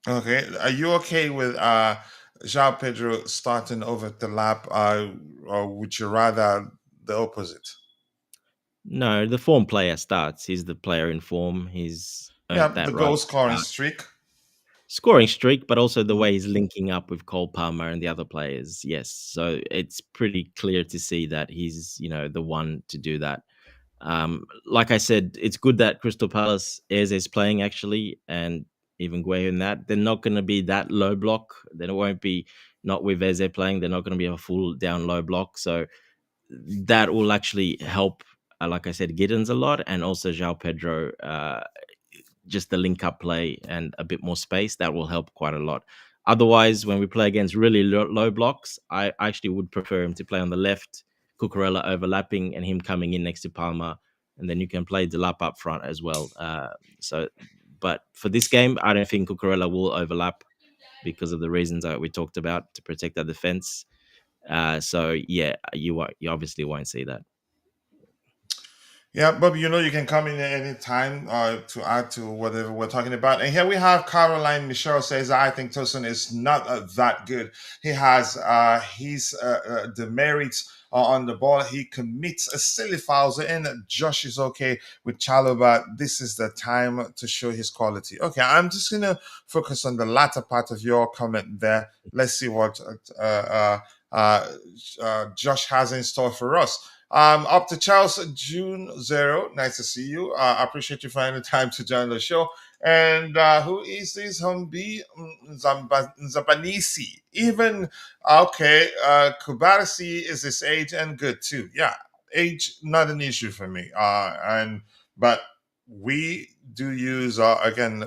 Okay, are you okay with João Pedro starting over the lap, or would you rather the opposite? No, the form player starts. He's the player in form. He's Yeah, earned the that right goal to scoring start. streak. Scoring streak, but also the Mm. way he's linking up with Cole Palmer and the other players. Yes, so it's pretty clear to see that he's the one to do that. Like I said, it's good that Crystal Palace is playing actually, and even Gueye in that. They're not going to be that low block. They won't be, not with Eze playing. They're not going to be a full down low block. So that will actually help. Like I said, Giddens a lot, and also João Pedro. Just the link up play and a bit more space, that will help quite a lot. Otherwise, when we play against really low blocks, I actually would prefer him to play on the left, Cucurella overlapping, and him coming in next to Palmer, and then you can play Delap up front as well. But for this game, I don't think Cucurella will overlap because of the reasons that we talked about to protect the defense. So yeah, you obviously won't see that. Yeah, Bob, you can come in at any time to add to whatever we're talking about. And here we have Caroline Michelle says, I think Tosin is not that good. He has his demerits on the ball. He commits a silly fouls, and Josh is okay with Chalobah. This is the time to show his quality. Okay, I'm just going to focus on the latter part of your comment there. Let's see what Josh has in store for us. Up to Charles June 0. Nice to see you. I appreciate you finding the time to join the show. And who is this? Humbi Zabanisi. Even, okay, Kubarasi is his age and good too. Yeah, age, not an issue for me. But we do use, again,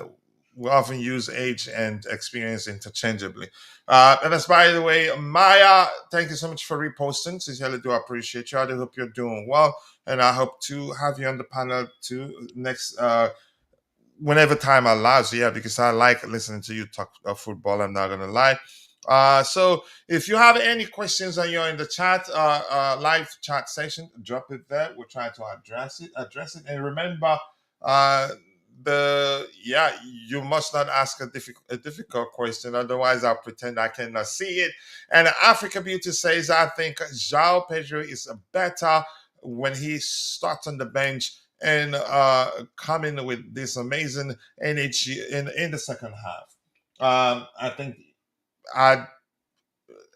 we often use age and experience interchangeably. And that's, by the way, Maya, thank you so much for reposting. Sincerely do appreciate you. I do hope you're doing well. And I hope to have you on the panel too next, whenever time allows. Yeah, because I like listening to you talk football. I'm not going to lie. So if you have any questions and you're in the chat, live chat session, drop it there. We're trying to address it. And remember, uh, you must not ask a difficult question, otherwise I'll pretend I cannot see it. And Africa Beauty says, I think João Pedro is better when he starts on the bench and coming with this amazing energy in the second half. I think I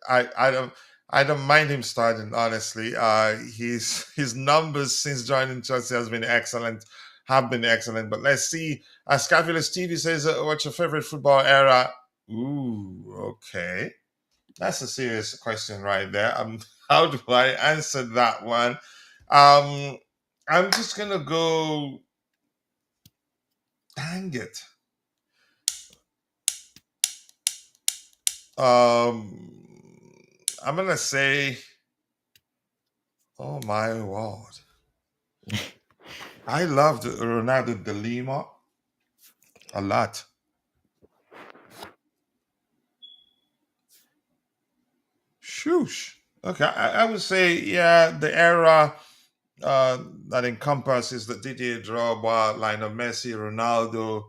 I don't mind him starting, honestly. His numbers since joining Chelsea have been excellent. But let's see. Scavulous TV says, "What's your favorite football era?" Ooh, okay, that's a serious question right there. How do I answer that one? Um, I'm just gonna go. Dang it. I'm gonna say, oh my word. I loved Ronaldo de Lima a lot. Shoosh. Okay, I would say, yeah, the era that encompasses the Didier Drogba, Lionel Messi, Ronaldo.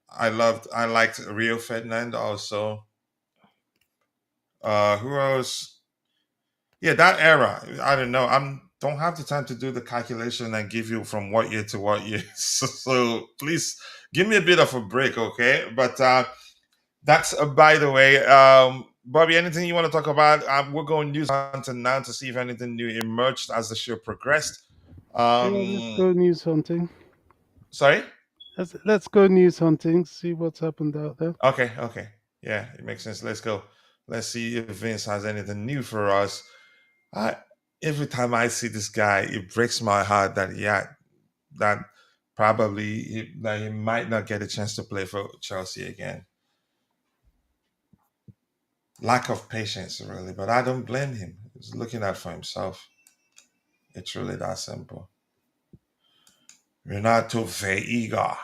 I liked Rio Ferdinand also. Who else? Yeah, that era. I don't know. I'm don't have the time to do the calculation and give you from what year to what year. So please give me a bit of a break, okay? But that's by the way. Bobby, anything you want to talk about? We're going news hunting now to see if anything new emerged as the show progressed. Yeah, let's Um, go news hunting. Sorry. Let's go news hunting. See what's happened out there. Okay, okay. Yeah, it makes sense. Let's go. Let's see if Vince has anything new for us. I Every time I see this guy, it breaks my heart that that that he might not get a chance to play for Chelsea again. Lack of patience, really, but I don't blame him. He's looking out for himself. It's really that simple. Renato Veiga.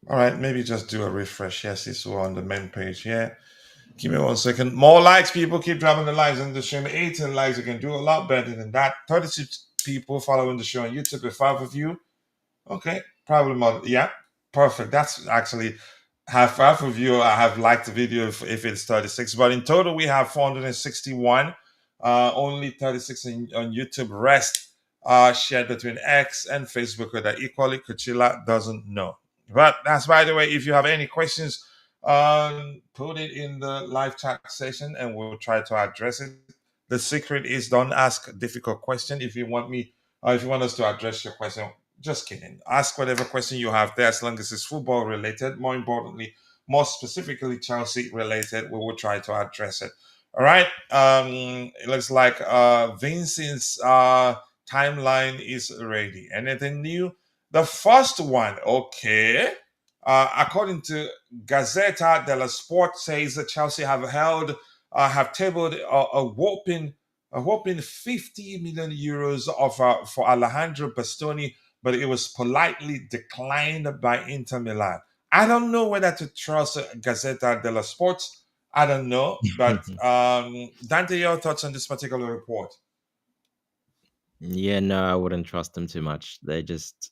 All right, maybe just do a refresh. Yes, it's all on the main page here. Give me 1 second. More likes, people. Keep dropping the likes on the stream. 18 likes. You can do a lot better than that. 36 people following the show on YouTube. If 5 of you. Okay, probably more. Yeah, perfect. That's actually half of you. I have liked the video if it's 36, but in total we have 461. Only 36 on YouTube. Rest shared between X and Facebook that equally. Kuchila doesn't know. But that's by the way. If you have any questions, put it in the live chat session and we'll try to address it. The secret is don't ask a difficult question. If you want me, if you want us to address your question, just kidding. Ask whatever question you have there, as long as it's football related. More importantly, more specifically Chelsea related, we will try to address it. All right. It looks like Vincent's timeline is ready. Anything new? The first one, okay. According to Gazzetta dello Sport, says that Chelsea have tabled a whopping 50 million euros for Alejandro Bastoni, but it was politely declined by Inter Milan. I don't know whether to trust Gazzetta dello Sport. I don't know, but Dante, your thoughts on this particular report? Yeah, no, I wouldn't trust them too much. They just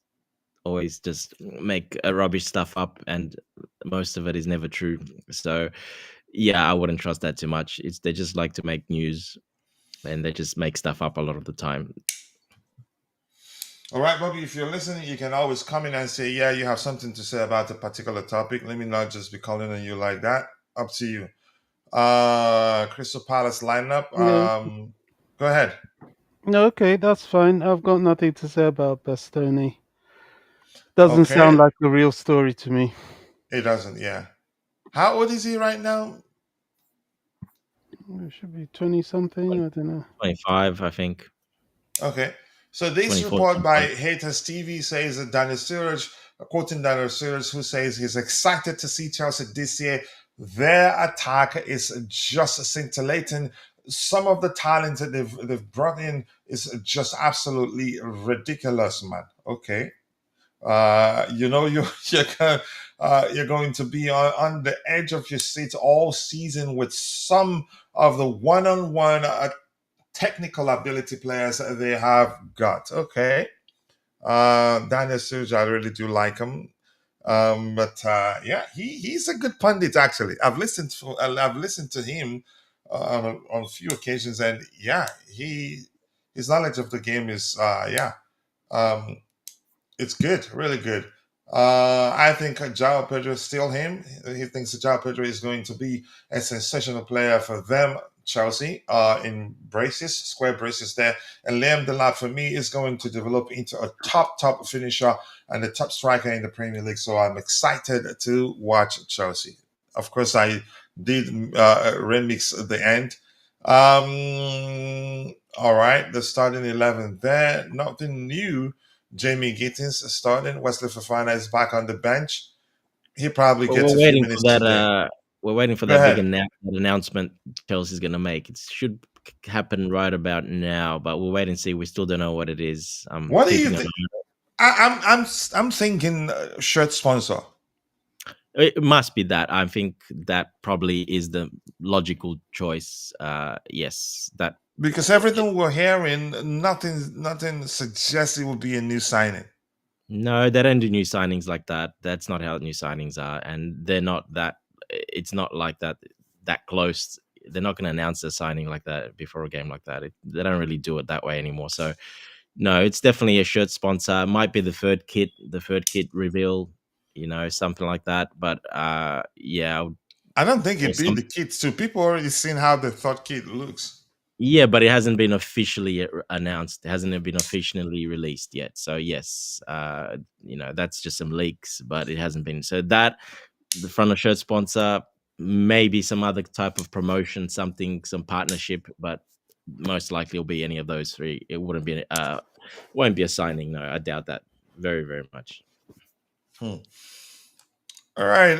always just make rubbish stuff up, and most of it is never true. So, yeah, I wouldn't trust that too much. It's they just like to make news, and they just make stuff up a lot of the time. All right, Bobby, if you're listening, you can always come in and say, yeah, you have something to say about a particular topic. Let me not just be calling on you like that. Up to you. Crystal Palace lineup. Yeah. Go ahead. No, okay, that's fine. I've got nothing to say about Bastoni. Doesn't sound Okay. like a real story to me. It doesn't, yeah. How old is he right now? It should be 20 something. I don't know. 25, I think. Okay. So this 24, report by 25. Haters TV says that Daniel Sturridge, quoting Daniel Sturridge, who says he's excited to see Chelsea this year. Their attack is just scintillating. Some of the talent that they've brought in is just absolutely ridiculous, man. Okay. You're going to be on the edge of your seat all season with some of the one-on-one technical ability players that they have got. Okay. Daniel Sturridge, I really do like him. But yeah, he's a good pundit actually. I've listened to him on a few occasions, and yeah, his knowledge of the game is um, it's good, really good. I think João Pedro is still him. He thinks João Pedro is going to be a sensational player for them, Chelsea, in braces, square braces there. And Liam Delap, for me, is going to develop into a top finisher and a top striker in the Premier League. So I'm excited to watch Chelsea. Of course, I did remix at the end. All right, the starting 11 there. Nothing new. Jamie Gittins is starting. Wesley Fofana is back on the bench. He probably But gets we're a few waiting for minutes that. today. We're waiting for Go that big ahead. that announcement Chelsea's going to make. It should happen right about now, but we'll wait and see. We still don't know what it is. I'm What do you keeping an think? eye. I'm thinking shirt sponsor It must be that. I think that probably is the logical choice. Yes, that. because everything we're hearing, nothing suggests it will be a new signing. No, they don't do new signings like that. That's not how new signings are, and they're not that. It's not like that close. they're not going to announce a signing like that before a game like that. They don't really do it that way anymore. So no, it's definitely a shirt sponsor. It might be the third kit reveal, something like that. But yeah, I don't think or it'd be some the kids too. People already seen how the third kid looks. yeah, but it hasn't been officially announced. It hasn't been officially released yet. So yes, that's just some leaks, but it hasn't been. So that the front of shirt sponsor, maybe some other type of promotion, something, some partnership, but most likely it'll be any of those three. It won't be a signing. No, I doubt that very, very much. Hmm. All right,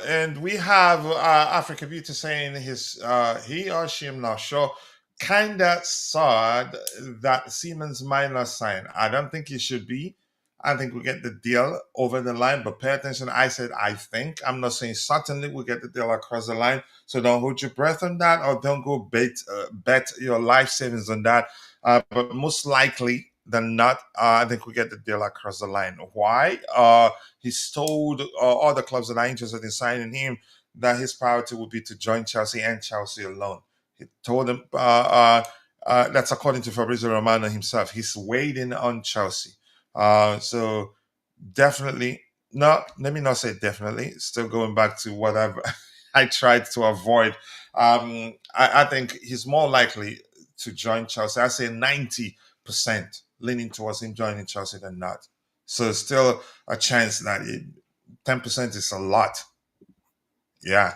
and we have Africa Beauty saying he or she, I'm not sure, kinda sad that Siemens might not sign. I don't think he should be. I think we get the deal over the line, but pay attention. I said I think. I'm not saying certainly we get the deal across the line. So don't hold your breath on that, or don't go bet your life savings on that. But most likely than not, I think we get the deal across the line. Why? He's told all the clubs that are interested in signing him that his priority would be to join Chelsea and Chelsea alone. He told them that's according to Fabrizio Romano himself. He's waiting on Chelsea. So definitely, no, let me not say definitely. Still going back to whatever I tried to avoid. I think he's more likely to join Chelsea. I say 90% leaning towards him joining Chelsea than not. So still a chance that 10% is a lot. Yeah.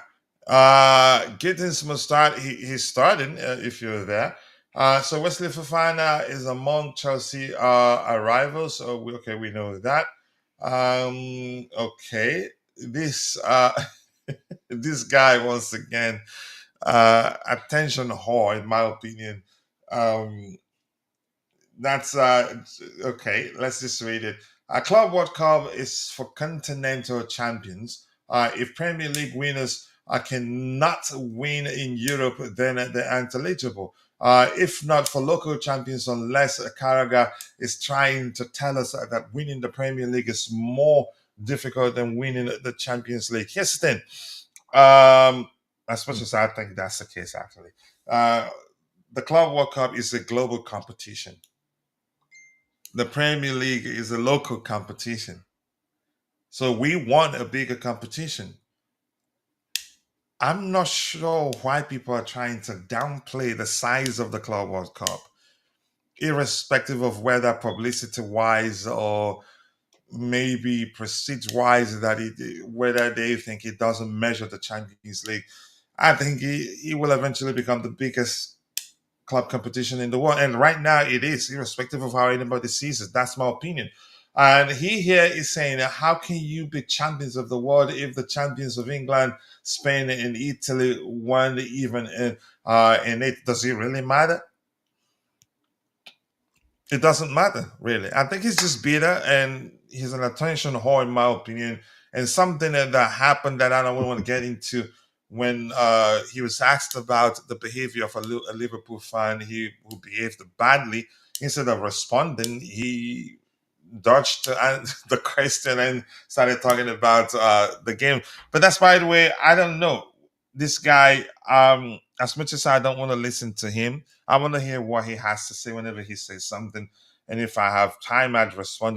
Gittins must start. He's starting if you're there. So Wesley Fofana is among Chelsea arrivals. So we know that. Okay. This this guy once again attention whore in my opinion. Um, that's okay. Let's just read it. A Club World Cup is for continental champions. If Premier League winners cannot win in Europe, then they're unintelligible. If not for local champions, unless Carragher is trying to tell us that winning the Premier League is more difficult than winning the Champions League. Here's the thing. As much as I think that's the case, actually, the Club World Cup is a global competition. The Premier League is a local competition. So we want a bigger competition. I'm not sure why people are trying to downplay the size of the Club World Cup, irrespective of whether publicity wise or maybe prestige wise whether they think it doesn't measure the Champions League. I think he will eventually become the biggest club competition in the world. And right now it is, irrespective of how anybody sees it. That's my opinion. And he here is saying, how can you be champions of the world if the champions of England, Spain, and Italy weren't even in it? Does it really matter? It doesn't matter, really. I think he's just bitter and he's an attention whore, in my opinion. And something that happened that I don't want to get into when he was asked about the behavior of a Liverpool fan who behaved badly. Instead of responding, he dodged the question and started talking about the game. But that's, by the way, I don't know. This guy, as much as I don't want to listen to him, I want to hear what he has to say whenever he says something. And if I have time, I'd respond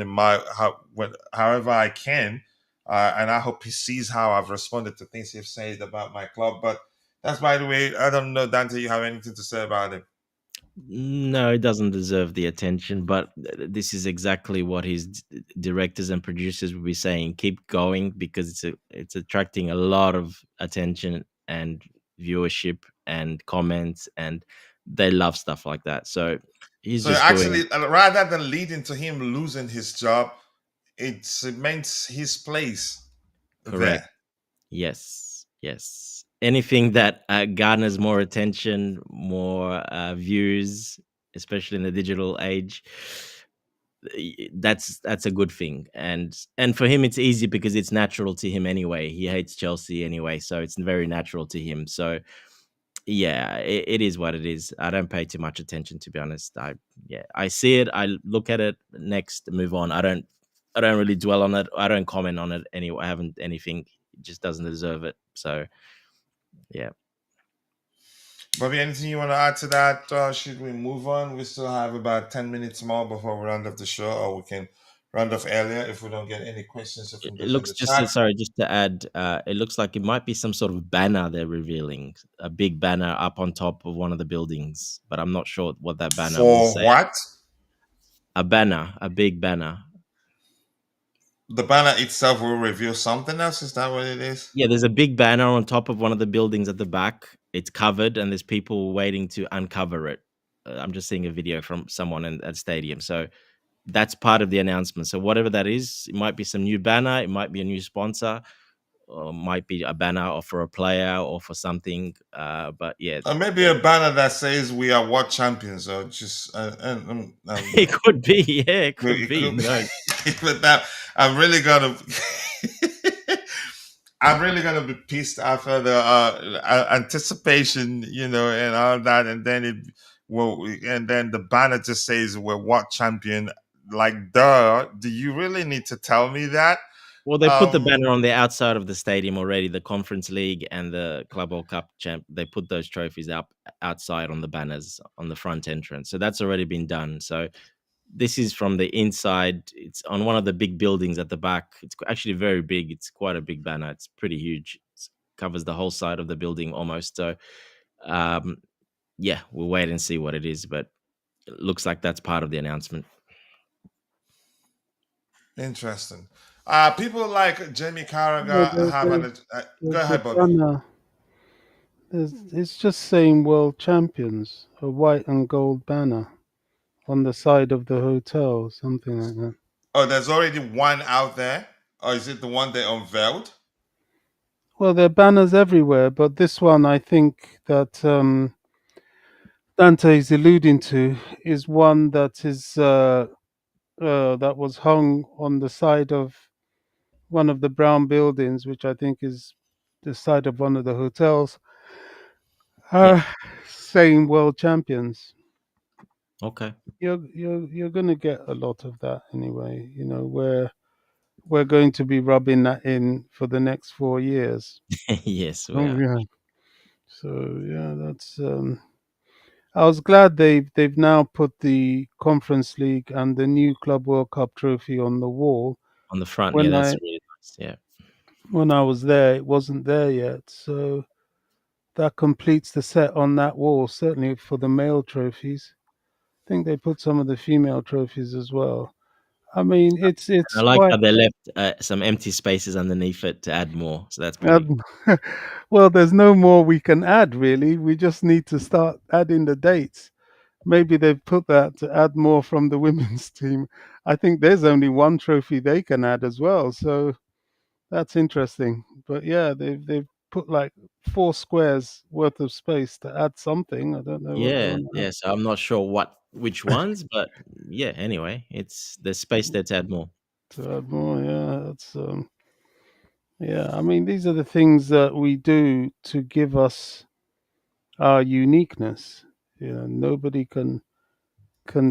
however I can. And I hope he sees how I've responded to things he's said about my club. But that's, by the way, I don't know, Dante, you have anything to say about it? No, it doesn't deserve the attention, but this is exactly what his directors and producers will be saying. Keep going because it's attracting a lot of attention and viewership and comments, and they love stuff like that. So he's So just doing actually, rather than leading to him losing his job, it cements his place correct. there. Yes, yes. Anything that garners more attention, more views, especially in the digital age, that's a good thing. And for him, it's easy because it's natural to him anyway. He hates Chelsea anyway, so it's very natural to him. So yeah, it is what it is. I don't pay too much attention, to be honest. I see it, I look at it, next, move on. I don't really dwell on it. I don't comment on it anyway. I haven't anything. It just doesn't deserve it. So yeah. Bobby, anything you want to add to that? Should we move on? We still have about 10 minutes more before we round off the show, or we can round off earlier if we don't get any questions from It those in looks the just chat. sorry, just to add, it looks like it might be some sort of banner they're revealing, a big banner up on top of one of the buildings, but I'm not sure what that banner will For say. what? A banner, a big banner. The banner itself will reveal something else? Is that what it is? Yeah, there's a big banner on top of one of the buildings at the back. It's covered, and there's people waiting to uncover it. I'm just seeing a video from someone at stadium, so that's part of the announcement. So whatever that is, it might be some new banner, it might be a new sponsor, or might be a banner or for a player or for something. But yeah, Or maybe a banner that says we are world champions, or just it could be. Yeah, it could it be. could Who knows? be. But that I'm really gonna, I'm really gonna be pissed after the anticipation, and all that, and then and then the banner just says we're world champion. Like, duh, do you really need to tell me that? Well, they put the Um, banner on the outside of the stadium already. The Conference League and the Club World Cup champ. They put those trophies up outside on the banners on the front entrance. So that's already been done. So this is from the inside. It's on one of the big buildings at the back. It's actually very big. It's quite a big banner. It's pretty huge. It covers the whole side of the building almost. So, um, yeah, we'll wait and see what it is. But it looks like that's part of the announcement. Interesting. People like Jamie No, Carragher have an. Go the ahead, Bobby. banner. It's just saying world champions, a white and gold banner on the side of the hotel, something like that. Oh, there's already one out there, or is it the one they unveiled? Well, there are banners everywhere, but this one I think that Dante is alluding to is one that is that was hung on the side of one of the brown buildings, which I think is the side of one of the hotels, Yeah. uh, saying world champions. Okay. You're going to get a lot of that anyway. You know, we're going to be rubbing that in for the next 4 years. Yes, we Oh are. yeah. So yeah, that's. I was glad they've now put the Conference League and the new Club World Cup trophy on the wall. On the front, yeah, When that's I really nice. Yeah. when I was there, it wasn't there yet. So that completes the set on that wall. Certainly for the male trophies. I think they put some of the female trophies as well. I mean, I it's like quite. how they left some empty spaces underneath it to add more. So that's pretty. Um, well, there's no more we can add, really. We just need to start adding the dates. Maybe they've put that to add more from the women's team. I think there's only one trophy they can add as well. So that's interesting. But yeah, they've put like 4 squares worth of space to add something. I don't know what they Yeah, want to yeah. So I'm not sure which ones, but yeah. Anyway, it's there's space there to add more. add more. Yeah, that's yeah. I mean, these are the things that we do to give us our uniqueness. You know, nobody can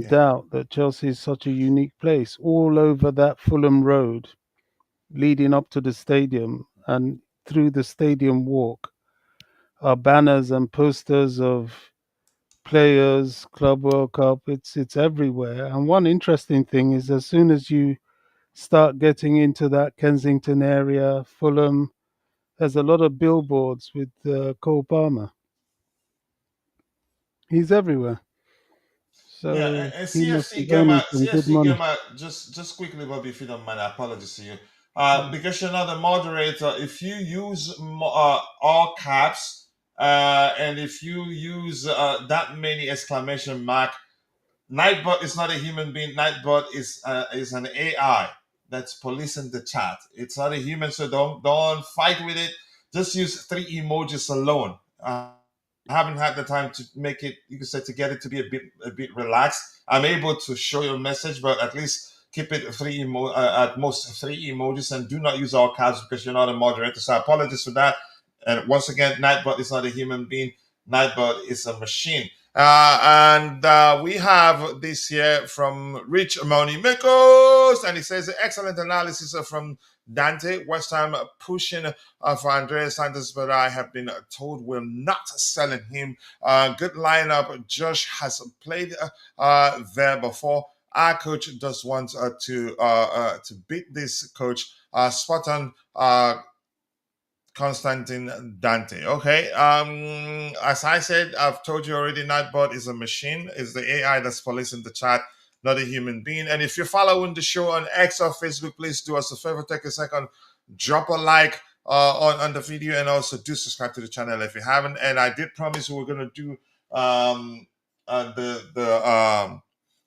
Yeah. doubt that Chelsea is such a unique place. All over that Fulham Road, leading up to the stadium and through the stadium walk, are banners and posters of players, Club World Cup. It's everywhere. And one interesting thing is, as soon as you start getting into that Kensington area, Fulham, there's a lot of billboards with Cole Palmer. He's everywhere. Yeah, So and he must CFC be Gamer, earning some good money. just quickly, Bobby, if you don't mind, apologies to you. Mm. Because you're not the moderator, if you use all caps, and if you use that many exclamation mark, Nightbot is not a human being. Nightbot is an AI that's policing the chat. It's not a human, so don't fight with it. Just use three emojis alone. I haven't had the time to make it. You could say to get it to be a bit relaxed. I'm able to show your message, but at least keep it at most three emojis, and do not use all caps because you're not a moderator. So I apologize for that. And once again, Nightbot is not a human being. Nightbot is a machine. And we have this here from Rich Amoni Mikos, and he says excellent analysis from Dante. West Ham pushing for Andreas Santos, but I have been told we're not selling him. Good lineup. Josh has played there before. Our coach just wants to beat this coach. Spot on. Constantine Dante. Okay. As I said, I've told you already, Nightbot is a machine, is the AI that's policing the chat, not a human being. And if you're following the show on X or Facebook, please do us a favor, take a second, drop a like on the video, and also do subscribe to the channel if you haven't. And I did promise we were gonna do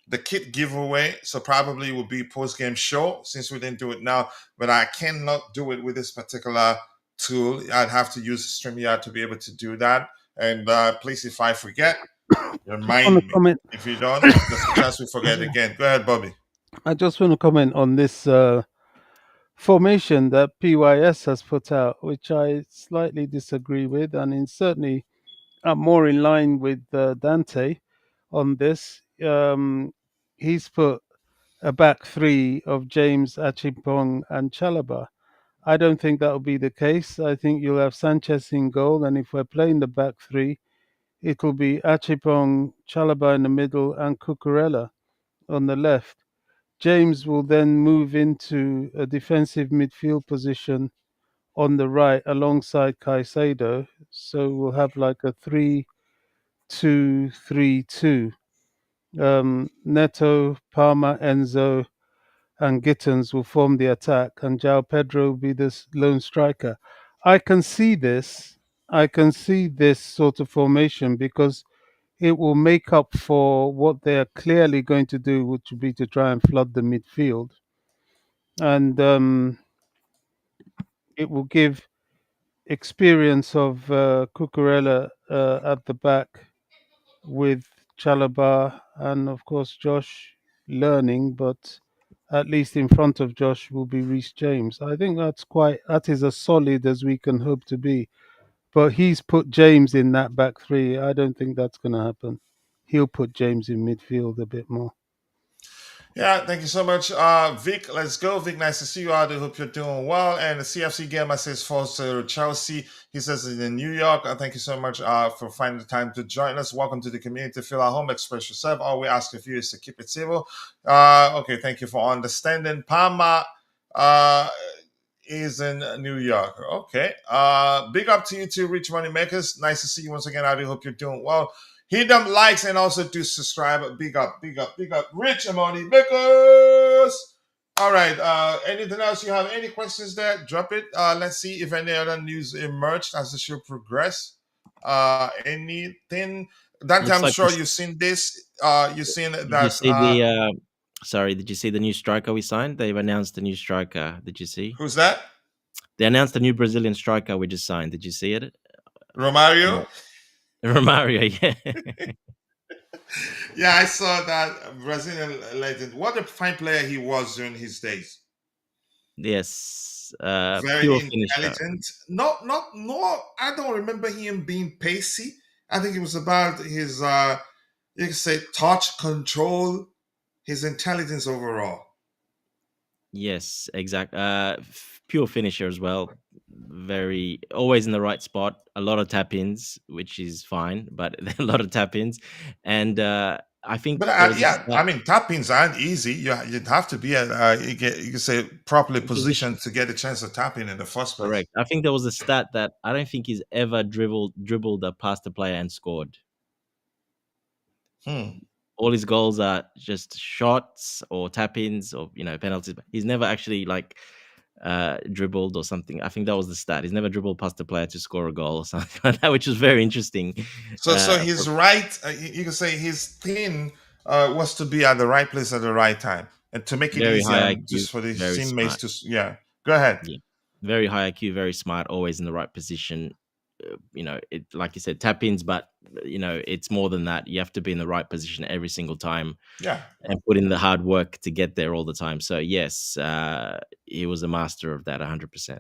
the kit giveaway, so probably will be post game show since we didn't do it now, but I cannot do it with this particular tool. I'd have to use StreamYard to be able to do that. And please, if I forget, On the remind me. comment, If you don't, there's a chance we forget again. Go ahead, Bobby. I just want to comment on this formation that PYS has put out, which I slightly disagree with, and certainly I'm more in line with Dante on this. He's put a back three of James, Achipong, and Chalaba. I don't think that will be the case. I think you'll have Sanchez in goal, and if we're playing the back three, it will be Achipong, Chalaba in the middle, and Cucurella on the left. James will then move into a defensive midfield position on the right alongside Caicedo. So we'll have like a 3-2-3-2. Neto, Palmer, Enzo, and Gittins will form the attack, and João Pedro will be this lone striker. I can see this. I can see this sort of formation because it will make up for what they are clearly going to do, which would be to try and flood the midfield, and it will give experience of Cucurella at the back with Chalaba and of course Josh learning, but at least in front of Josh will be Reece James. I think that is as solid as we can hope to be. But he's put James in that back three. I don't think that's going to happen. He'll put James in midfield a bit more. Yeah, thank you so much. Vic, let's go. Vic, nice to see you. I do hope you're doing well. And the CFC Gamer says falls to Chelsea. He says it's in New York. Thank you so much for finding the time to join us. Welcome to the community. Feel at home, express yourself. All we ask of you is to keep it civil. Okay, thank you for understanding. Palma is in New York. Okay. Big up to you too, Rich Money Makers. Nice to see you once again. I do hope you're doing well. Hit them likes and also do subscribe. Big up, big up, big up. Rich Money Makers. All right. Anything else you have? Any questions there? Drop it. Let's see if any other news emerged as the show progress. Anything? Dante, Looks I'm like sure you've seen this. You've seen Did you that. see the sorry, did you see the new striker we signed? They've announced a new striker. Did you see? Who's that? They announced a new Brazilian striker we just signed. Did you see it? Romario? Romario, yeah. Yeah, I saw that Brazilian legend. What a fine player he was during his days. Yes. Very Pure finisher. intelligent. No. I don't remember him being pacey. I think it was about his, you can say, touch control, his intelligence overall. Yes, exact. Pure finisher as well. Very always in the right spot. A lot of tap ins, which is fine, but a lot of tap ins, and I think But there was a yeah, I stat, mean, tap-ins aren't easy. You'd have to be you can say properly position. positioned to get a chance to tap in the first place. Correct. I think there was a stat that I don't think he's ever dribbled past a player and scored. All his goals are just shots or tap ins or penalties. But he's never actually dribbled or something. I think that was the stat. He's never dribbled past a player to score a goal or something like that, which is very interesting. So he's right. You can say his thing was to be at the right place at the right time, and to make it Very easier high and IQ, just for the very teammates smart. to Go ahead. Yeah, very high IQ, very smart, always in the right position. It like you said, tap ins, but it's more than that. You have to be in the right position every single time. Yeah, and put in the hard work to get there all the time. So yes, he was a master of that, 100%.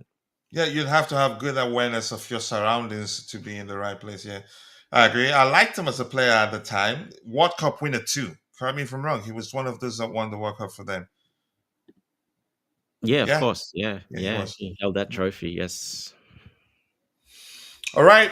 Yeah, you'd have to have good awareness of your surroundings to be in the right place. Yeah, I agree. I liked him as a player at the time. World Cup winner too. Correct me if I'm wrong. He was one of those that won the World Cup for them. Yeah, of Yeah, course. Yeah, yeah, he yeah. was. He held that trophy. Yes. All right,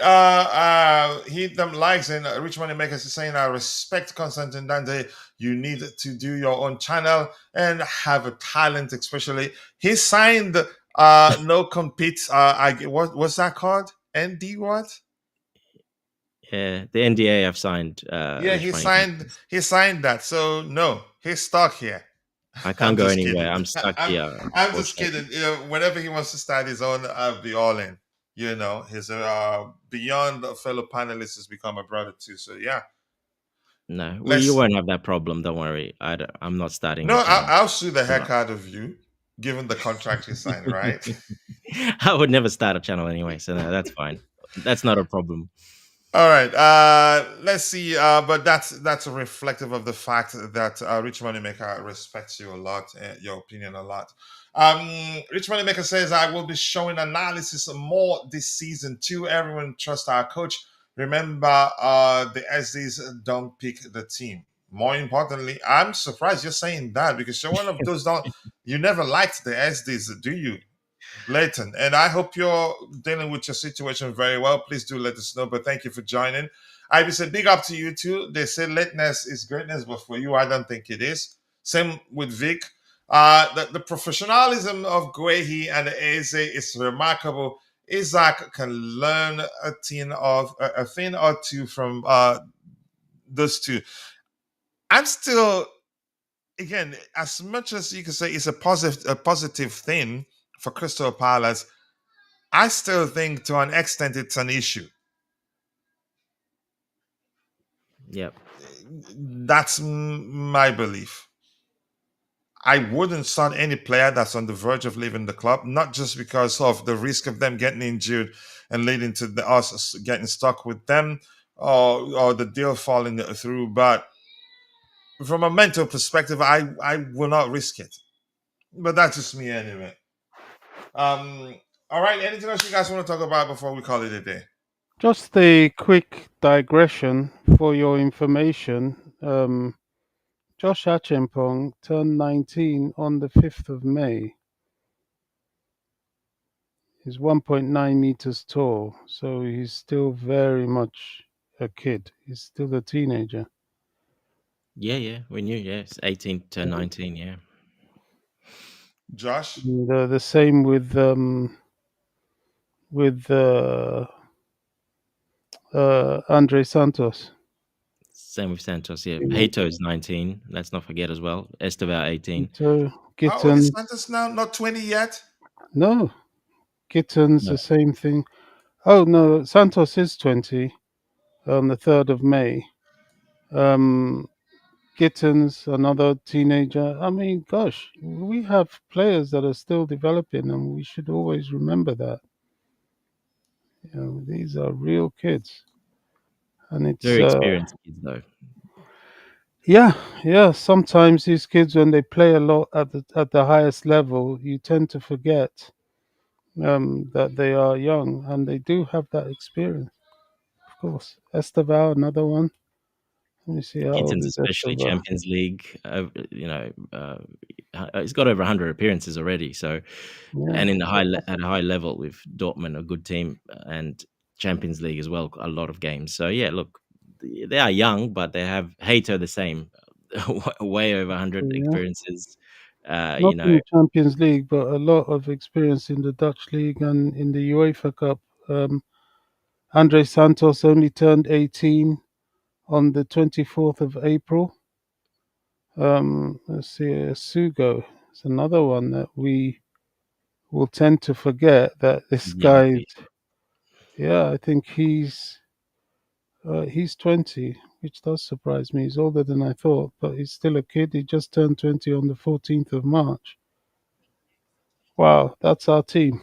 hit them likes and Rich Money Makers is saying, I respect Constantine Dante. You need to do your own channel and have a talent, especially. He signed no compete. What was that called? ND what? Yeah, the NDA I've signed. Yeah, Rich he money signed. makers. He signed that. So no, he's stuck here. I I'm can't go just anywhere. kidding. I'm stuck here, I'm just unfortunately. kidding. Whenever he wants to start his own, I'll be all in. His beyond fellow panelists has become a brother too. So yeah, No, well, you let's. won't have that problem. Don't worry. I'm not starting No, a channel. I'll sue the No. heck out of you, given the contract you signed, right? I would never start a channel anyway, so no, that's fine. That's not a problem. All right. Let's see. But that's reflective of the fact that Rich Moneymaker respects you a lot, your opinion a lot. Rich Moneymaker says, "I will be showing analysis more this season too. Everyone trust our coach. Remember, the SDs don't pick the team. More importantly, I'm surprised you're saying that because you're one of those don't. You never liked the SDs, do you?" Leighton, and I hope you're dealing with your situation very well. Please do let us know. But thank you for joining. Ivy said, big up to you too. They say lateness is greatness, but for you, I don't think it is. Same with Vic. The professionalism of Guehi and Eze is remarkable. Isaac can learn a thing or two from those two. I'm still, again, as much as you can say it's a positive thing for Crystal Palace, I still think to an extent it's an issue. Yep. That's my belief. I wouldn't start any player that's on the verge of leaving the club, not just because of the risk of them getting injured and leading to us getting stuck with them or the deal falling through, but from a mental perspective, I will not risk it. But that's just me anyway. Um, all right, anything else you guys want to talk about before we call it a day? Just a quick digression for your information. Josh Achimpong turned 19 on the 5th of May. He's 1.9 meters tall, so he's still very much a kid. He's still a teenager. Yeah, yeah. We knew. Yes, 18 to 19. Yeah. Josh? And, the same with Andre Santos. Same with Santos. Yeah, You know, Hato's 19. Let's not forget as well. Esteval 18. so How old is Gitten, Santos now? Not 20 yet? no, Gitten's No. the same thing. Oh no, Santos is 20 on the 3rd of May. Um, Gitten's another teenager. I mean, gosh, we have players that are still developing, and we should always remember that. These are real kids, and it's Very experienced kids though. yeah, yeah. Sometimes these kids, when they play a lot at the highest level, you tend to forget that they are young, and they do have that experience. Of course, Esteval, another one. Let me see how old Gittins, is especially Esteval. Champions League. He's got over 100 appearances already. So, Yeah, and in at a high level with Dortmund, a good team, and Champions League as well, a lot of games. So yeah, look, they are young, but they have Hato the same, way over 100 yeah. experiences. Not in the Champions League, but a lot of experience in the Dutch league and in the UEFA Cup. Um, Andre Santos only turned 18 on the 24th of April. Let's see, Sugo is another one that we will tend to forget that this young guy, kid. yeah, I think he's 20, which does surprise me. He's older than I thought, but he's still a kid. He just turned 20 on the 14th of March. Wow, that's our team.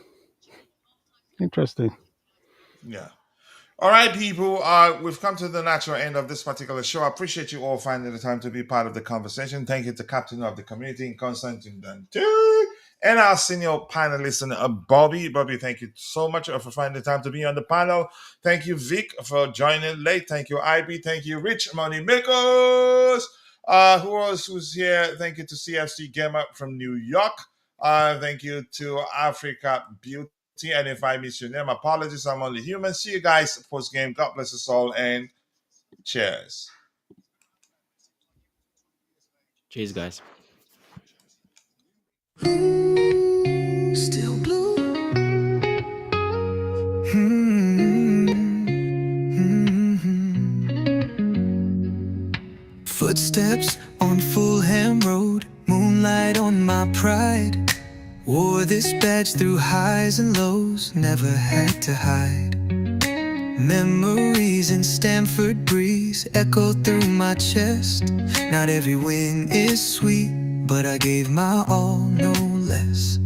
Interesting. Yeah. All right, people. We've come to the natural end of this particular show. I appreciate you all finding the time to be part of the conversation. Thank you to Captain of the Community, Constantine Dante, and our senior panelist, Bobby. Bobby, thank you so much for finding the time to be on the panel. Thank you, Vic, for joining late. Thank you, IB. Thank you, Rich Money Makers. Who else was here? Thank you to CFC Gamer from New York. Thank you to Africa Beauty. And if I miss your name, apologies. I'm only human. See you guys post game. God bless us all and cheers. Cheers, guys. Still blue. Footsteps on Fulham Road, moonlight on my pride. Wore this badge through highs and lows, never had to hide. Memories in Stamford Breeze echo through my chest. Not every win is sweet, but I gave my all, no less.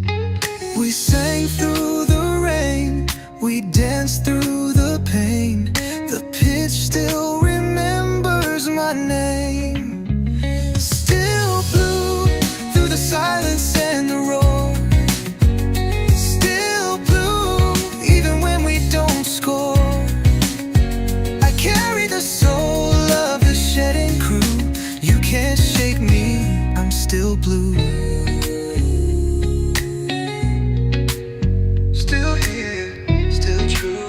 We sang through the rain, we danced through the pain. The pitch still remembers my name. Still blue through the silence and the roar. Still blue even when we don't score. I carry the soul of the shedding crew. You can't shake me, I'm still blue. Still here, still true.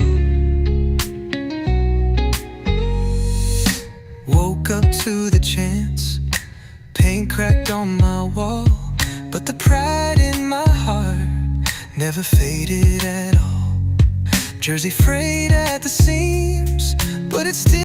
Woke up to the chants, paint cracked on my wall, but the pride in my heart never faded at all. Jersey frayed at the seams, but it's still